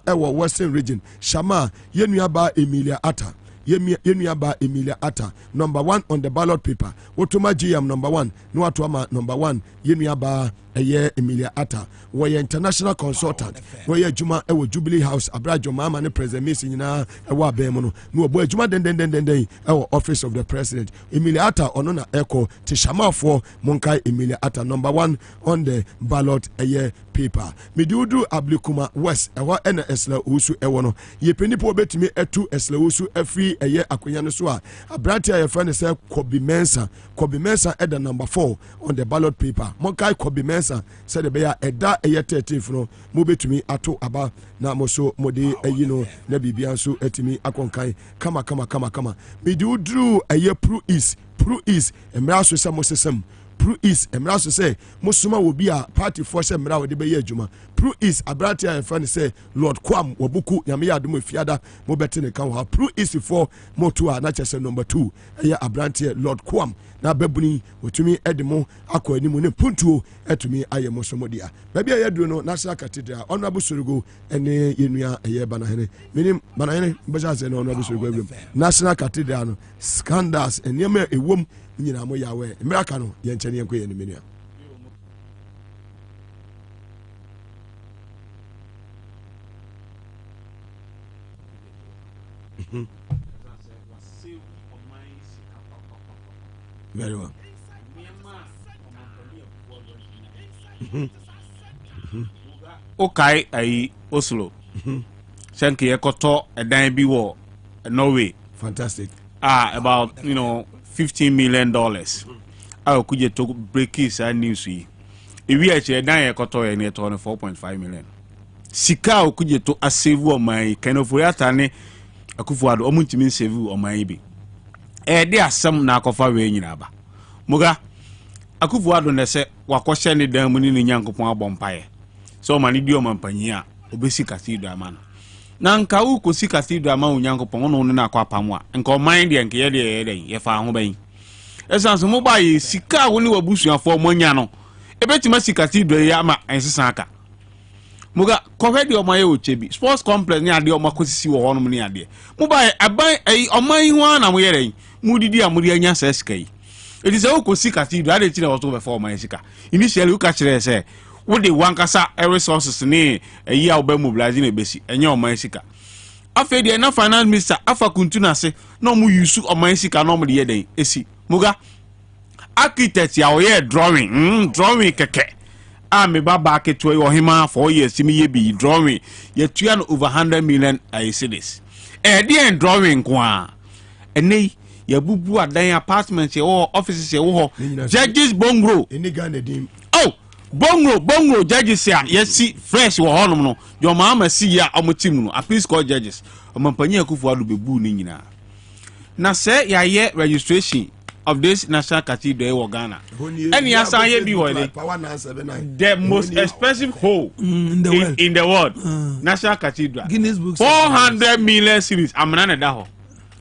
our western region. Shama Yenuaba Emilia Atta. Yenuaba Emilia Atta, number 1 on the ballot paper. Otoma GM number 1, Nuatuama number 1, Yenuaba Emilia Atta. We international consultant. We Juma Ewo Jubilee House, Abrajo Mama ne President Maase na Ewa Bemono. No boy Juma den our office of the president. Emilia Atta onona echo Tishama for Monkai Emilia Atta number 1 on the ballot paper. Midudu Ablikuma West ewa ena esla usu ewono. Ye penipo betimi etu esla usu efri akwanyano so a abrante a friend say Kobi Mensa eda number 4 on the ballot paper. Monkai Kobi Mensa said the beya eda 13th no mo betumi ato aba na moso mode ayino na bibia so etimi akonkan kama. Midudu Pro East Pro is emra so se mosesem. Pro is emra so say mosuma will be a party for se emra we de be adwuma. Pro is abrante a fan say Lord Kwam wobuku nyame ya adom fiada mo bete ne kan ha. Pro is for moto a na chese number 2 eya abrante Lord Kwam na babuni wotumi edemo akọ animu ne puntuo etumi ayemo somodia. Baby ayaduro no National Cathedral Honorable Sorogo ene yenua eye banahene. Minim banahene mbaja se no Honorable Sorogo agwem. National Cathedral no scandals enema ewom nyina mo yawe miracle no ye nchene yenko ye ne menua. Very well. Okay, I Oslo. Shanky Ekoto a dime be war Norway. Fantastic. About $15 million. I could you to break his and news. If we actually dime Ekoto and yet on 4.5 million. Sika could you to a save my kind of reatane. I could forward omuntimin save on my baby. There are some nakofa we nyinaba. Muga akufuado ne se wakɔhyɛ ne dan mu ne nyankopɔn abompae. So mani di o mampanyi a obesi cathedral ama no. Na nka wo kosi cathedral ama nyankopɔn no na akɔ apam a nka o mind de nke ye de ye fa ho ban. Esanso mo ba ye sika wo ne wabusuafo mo nya no. Ebetima si cathedral ya ama ensesa aka. Muga kɔhwɛ de o maye o chebi. Sports complex ne ade o makosisi wo hono ne ade. Mo ba aban oman ho na mo yere mudidi amudi anya seskai. It is a kosi cathedral de tire wato be for my sika. Initially you catch there say wo de wankasa resources ne eyi a oba mobilize na besi enye o man sika. Afa de na finance minister afa kuntuna se na mo use o man sika na mo de yeden esi. Muga architect ya o ye drawing keke. Me baba keto e ohima 4 years mi ye bi drawing ye tua no over 100 million cedis. De drawing kwa enei ya bubu adan apartment ye offices ye wo judges bongro eni Ghana dim bongro judges ya yesi fresh wo honom no your mama si ya omotim no appeals court judges omampanya akufu adu bebu ni nyina na say ya ye registration of this National Cathedral in Ghana. And yes, I hear the most expensive hole in the world. National Cathedral. Guinness Book 400 million series. I'm not that hole.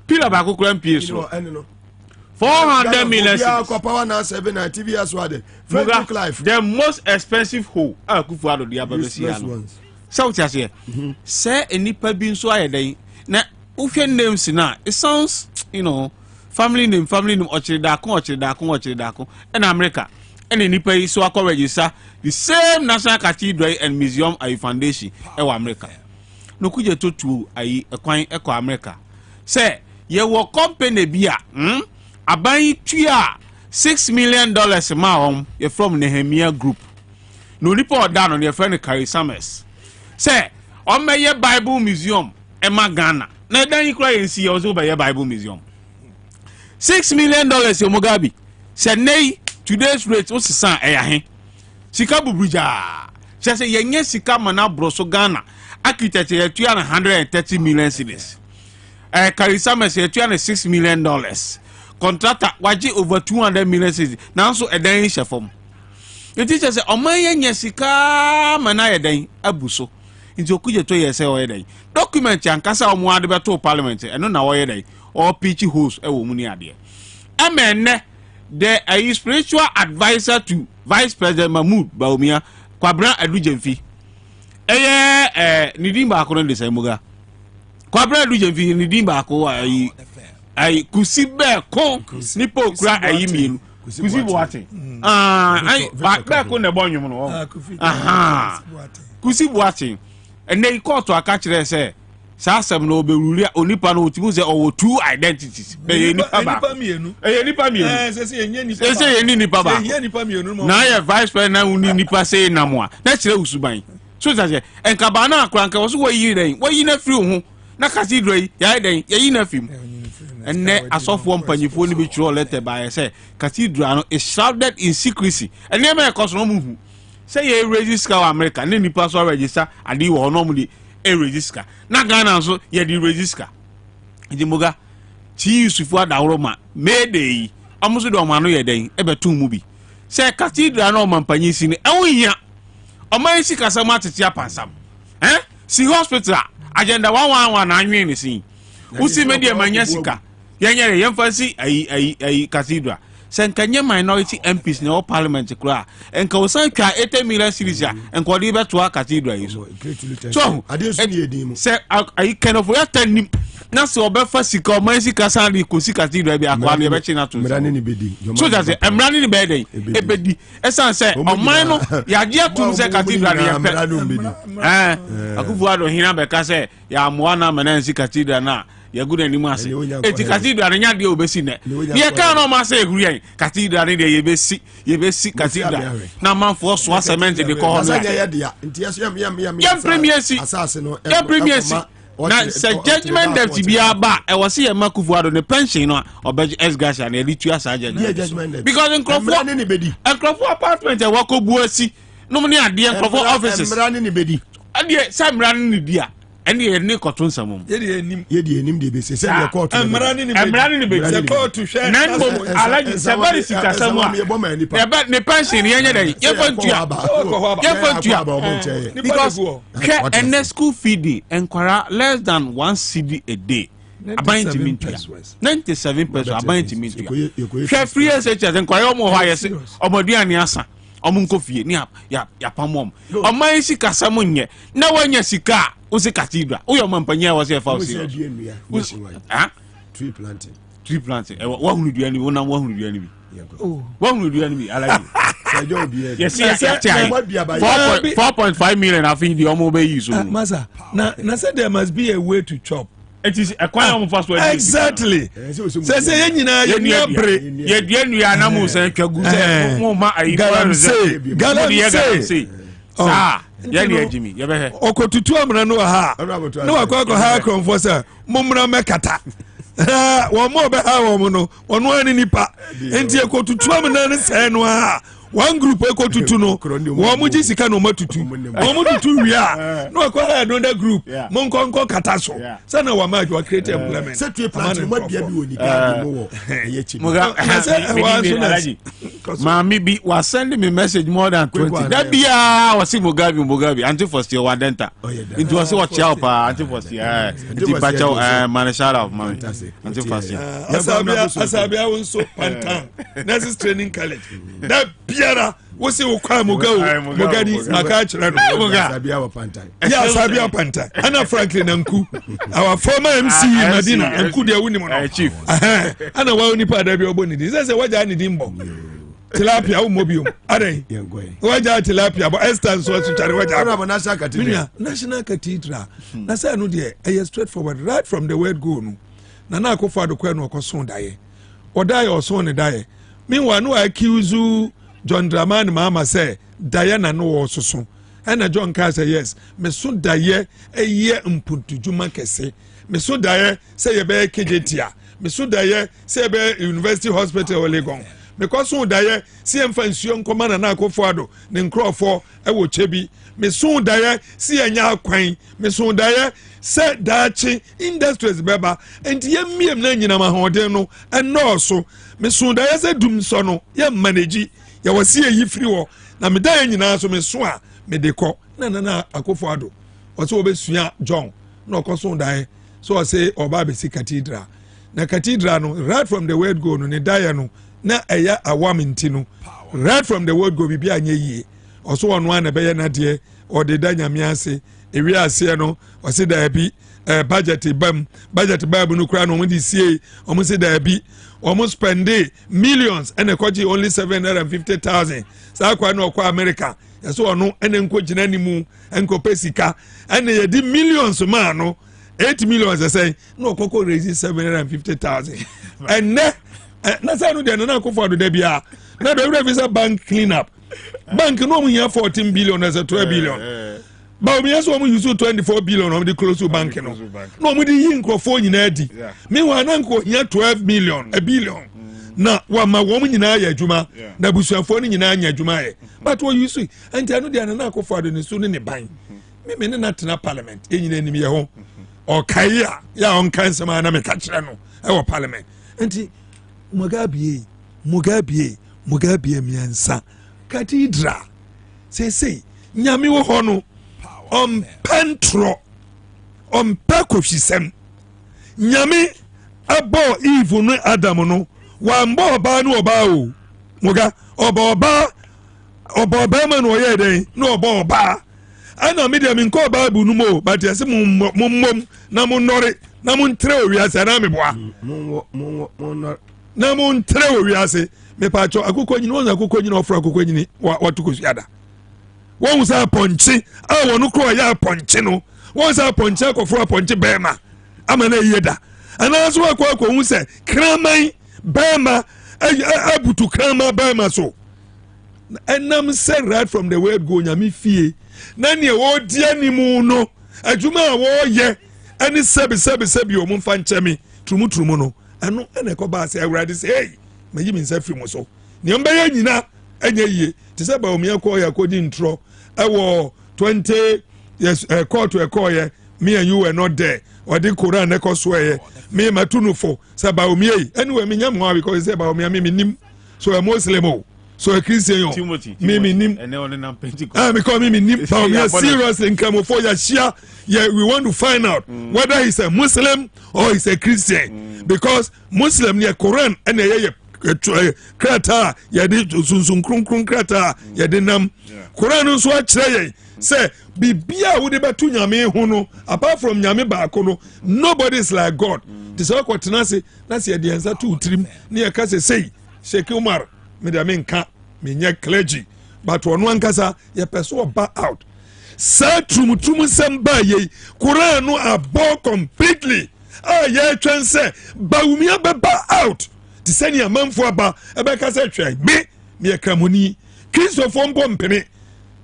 Pillar back to claim PS. 400 million series. The most expensive hole. I could follow the other ones. South Asia. Say any pebble so I day. Now, who names now? It sounds, family name Ochidakun in America and in Nipa so I register the same National Cathedral and Museum I foundation America. No could you to acquire Eco America. Say ye wo company bia aban tua $6 million ma ye from Nehemiah Group. No report down on your friend Carrie Summers. Say on my Bible Museum Emma Ghana. Na dan you cry and see also by your Bible Museum. $6 million yo Mugabe. Say nay today's rate what's the san Sika bubrija. Say yenye sika mana broso Ghana. Architect ye 130 million cedis. Karisama say $6 million. Contractor waji over 200 million cedis. Now so a dan shefom. The teacher say omaye nye sika mana ye dan abuso. Into kuje to ye say o dan. Document yankasa omo ade beto parliament eno na wo ye dan. Or pitchy host a woman idea. Amen. The spiritual advisor to Vice President Mahmoud Baumia Kwabra Adujemfi. Nidimba akon de Samuga. Kwabra Adujemfi Nidimba ako ai kusibe kon nipo kura ayimi kusibo wate. Back on the bonum no. Kusibo wate. And they call to a catcher say Sasam no be rulia onipa no timu say owo two identities. Be nipa ba. Nipa mienu. Say nipa ba. Na ye vice president uni nipa say na mo a. Na kire usuban. So say enka na akranka wo so wo yi den. Wo yi na free ho. Na cathedral ya den. Ya yi na fim. Enne asofo mpanyifo ni bi tro letter by say cathedral no is shrouded in secrecy. Enne me cause no mu. Say ye register America. Ne nipa so register adi wo no mu di register na Ghana so ye di register ndi moga ti Yusufu adawro ma mede amuso do omano ye den e betu mu bi se cathedral na omampanyi si ni enhia oman si kasa ma tete apansam si hospital agenda 111 na anwe ni si usi media manya sika yenyere yemfasi ai cathedral senkanye minority MPs na parliament kura enka wosan twa 80 million series a enka odi beto cathedral yiso so se ai kind of ya tanim na se obefa sika o man sika san di ko sika cathedral bi akwa na be chi na to so that emrani ni be dey ebedi esan se o man no ya dia tum se cathedral ya pe akufu ado hina be ka se ya moa na menansi cathedral na ya gude ni mase eti cathedral nya de obesi ne ye ka no mase ehuri cathedral de yebesi cathedral na manfo so cement de ko hono ya premiercy asase no ya premiercy na se judgment debt bi aba e wo se ye makufu ado ne pension no obeji esgasha na elitu asaje because enkrofo apartment e wako buasi no mni ade enkrofo offices emrani ni bedi ade samrani ni dia eni eni koton samum yedi enim de be se se de court emrani ni be se court hwe nan bo alaji se bari sika samu ya ba ne pension yenye dey ye fontua because and school fee enkwara less than 1 cedi a day about mintua 97 pesos about mintua hwe free SHS enkwara omo ho ayese omoduani asa omunko fie ni ya pamom oman sika samu nye na wanya sika usi cathedral uyo mampanya wase fausi tree planting wa hunu duani wona wa hunu duani bi wa hunu duani bi alaji yes 4.5 million I think the omo be use masa na said there must be a way to chop. It is a quite almost exactly. Say yenyina ye bre ye duanu ya na mu san twagu say mo ma ayi galamse ah ya ni ejimi ye be he okotutu amra no ha no akwa ha konfo say momra mekata wo mo be ha wo mo no ono ani nipa enti ekotutu amna ne say no ha one group ekotutu no wo mo jisika no matutu wo mo tutu wia no akwa another group mo nkonko kata so say na wa ma create employment say tree planting mo bia bi oni ka mo wo yechi ma mi bi wa send me message more than 20 that bia was Mugabe anti first year wa denta it was what help anti first year anti bacha man shout out man anti first year asabia won so pantan nurses training college that biara wo se wo kwa Mugadi aka kire no asabia wa pantan ya asabia pantan ana Franklin Nanku our former MC Medina Nanku de wuni mo no chief ana wa oni pa da bi oboni di say waja ni dimbo tilapia wo mobium adai waja tilapia bo Esther so tare waja national cathedral na say no de e straight forward right from the word go no na akofo adokwa no okoson daye odaye oson ne daye meanwhile no accuse John Dramani Mahama say daye na no ososo and John Carr say yes me so daye eye mpuntujuma kese me so daye say ye be KJT me so daye say be University Hospital Olegon because so daye si emfa nsuo nkoma na akofo ado ne nkrofo e wo chebi me so daye si enya akwan me so daye se dachi industries beba enti ye miem na nyina ma hoden no enoso me so daye se dum so no ye manage ye wasi yi free wo na me daye nyina so me so a me de ko na akofo ado o se obesua John na okoso daye so o se oba be si cathedral na cathedral no right from the word go no ne daye no na eya awaminti no right from the word go bibia anye yie oso ono an ebe ye na de o de da nyame ase ewi ase no o se da bi budget bam no kra no mo di sie o mo se da bi o mo spend millions and ekoji only 750,000 sa kwa no kwa America yeso ono ene nko gina ni mu enko pesika ene ye di millions ma no 8 millions say no kokko raise 750,000 and na say no de na akofo do da bia na be visa bank clean up bank no mo here 14 billion as a 12 billion ba omi yeso mo use 24 billion on the close to bank no mo di yin krofo nyina di meanwhile na nko here 12 million a billion na wa ma wo mo nyina ya adwuma na busuafo ni nyina anya adwuma ye but wo use enti anu de na akofo do ne so ne ban me ne na tena parliament enyina nim ye ho o kai ya on kan sama na me ka kire no e wo parliament enti Mugabe Mugabe miensa cathedral say nyame wo ho no pentro pekofisem nyame abo Eve no Adam no wambo oba no oba o muga oba ma no ye den no oba ana me dem nko Bible no mo but yesi mum na mo nore na mo ntre owiase na me boa na mo ntre owiase me pa cho akukọ nyini won akukọ nyini ofra akukọ nyini watukusiada won sa ponchi a wonu kro ya ponchi no won sa ponchi akofra ponchi bema amana yeda ana so akọ hu se kraman bema abutu kraman bema so enam say right from the word go nyame fie na ne wo dia ni mu no adwuma wo ye ani sebi o mu fa nchemi trumu no eno ene ko ba say awurade say hey mayi mi nsa fi mu so ne mba ye nyina enye yie te se ba o mi akọ ya kodi ntro ewo 20 yes court we call ye me and you were not there or the Quran e ko so ye me matunufo se ba o mi yi anyway me nyam ho because say ba o mi me nim so a Muslim o so a Christian yo me nim and on na Pentecost because me nim ba o mi serious in come for ya share yeah we want to find out whether he's a Muslim or he's a Christian because Muslim near Quran and ye krata ye de sunsun krunkrum krata ye de nam Quran so a kire say bibia wo de betu nyame ho no apart from nyame ba ko no nobody is like God this is what tenase na se de ansa tu trim na ye ka say Sheikh Umar me da me nka me nya clergy but ono ankasa ye person ba out sa trum sem ba ye Quran no abo completely ye twen say ba umia ba out ti sani amanfo aba ebe ka say twen me kramoni Christopher Mpompene.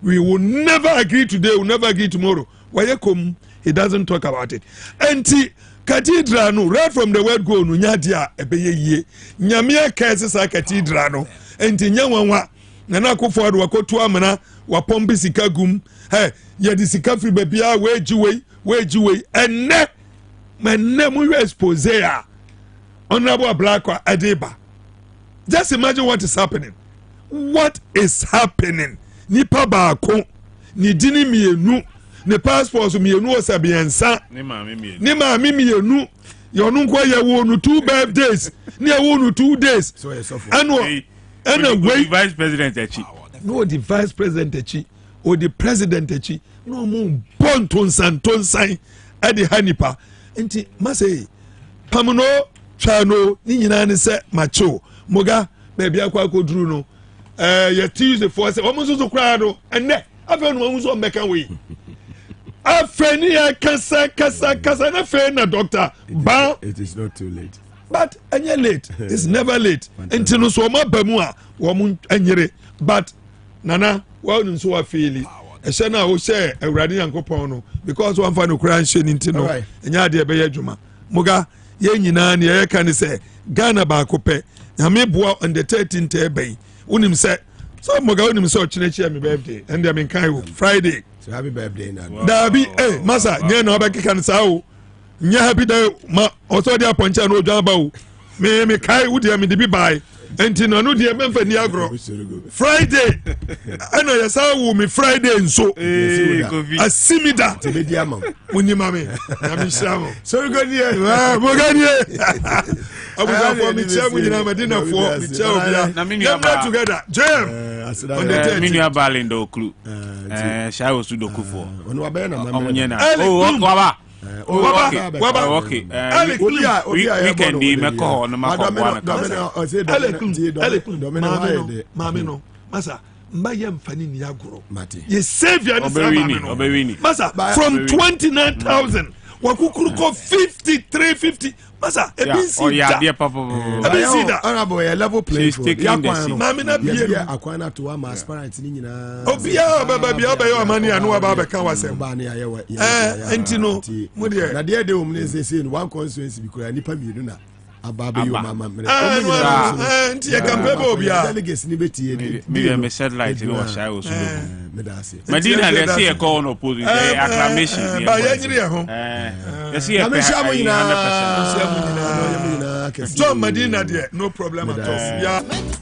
We will never agree today, we'll never agree tomorrow. Why come? He doesn't talk about it. Enti cathedral no right from the word go no nyadia ebeye ye. Nyamia kase sa cathedral no. Enti nyanwanwa na akofo ado wakotu amana wapombi sika gum. Hey, ye di sika free bebia wejiwe enne manne mu expose ya. Honorable Blackwa Adeba. Just imagine what is happening. What is happening? Nipa baako ni dini mienu ne passport mienu osabiensa ni maami mienu yonu nko ye wo no 2 birthdays ni ye wo no 2 days so and wait vice president echi no the vice president echi or the president echi no mo bon tonsan e de hanipa enti mase pamuno chano ni nyina ne se macho moga baby akwa koduru no ya Tuesday for say omo so kra do enne afa no omo so meka we afeni ya kasa na fe na doctor ba it is not too late but anya late it's never late until no so ma ba mu a wo mu anyere but nana wa no so wa feeli e she na wo she awurade yankopon no because one fa no kra nhye ni ntino enya de be yadwuma muga ye nyina ne ye ka ne say Ghana ba ko pe nyame boa on the 13th ebe unim say so moga unim say ochine my birthday and I mean kai Friday so happy birthday na dabi masa nye na obekeka ne sa o nya happy day ma oso dia poncha na odwan ba o me kai wo dia me de bi bai enti no no dia memfa ni agro Friday ana ya sa wo me Friday nso asimida te be dia ma unima me na me shamo so go ni moga ni abuja for me chamu nyina medina for me chamu bia na me together jam on the me nua balindo okru sha wo su doku for ono abe na mama onye na waba okay weekend me ko no ma ko bwana mami no masa mba ye mfani ni agoro ye savior ni sama masa from 29,000 wakukuru ko 5350 masa ebisi ya papa ebisi da honorable a level play for mami na bie akwana to am aspirant ni nyina obia baba bia ba yo amani anu aba ba kan wasem entino mo de na de omne say one constituency bikura nipa mienu na ababe yo mama mere nti ya kampebe obia delegates ni betie ni me satellite ni wa shy o so Medina let's see a call no opposing acclamation ba ya nyiri ho let's see a 100% Medina John Medina there, no problem at all. Yeah.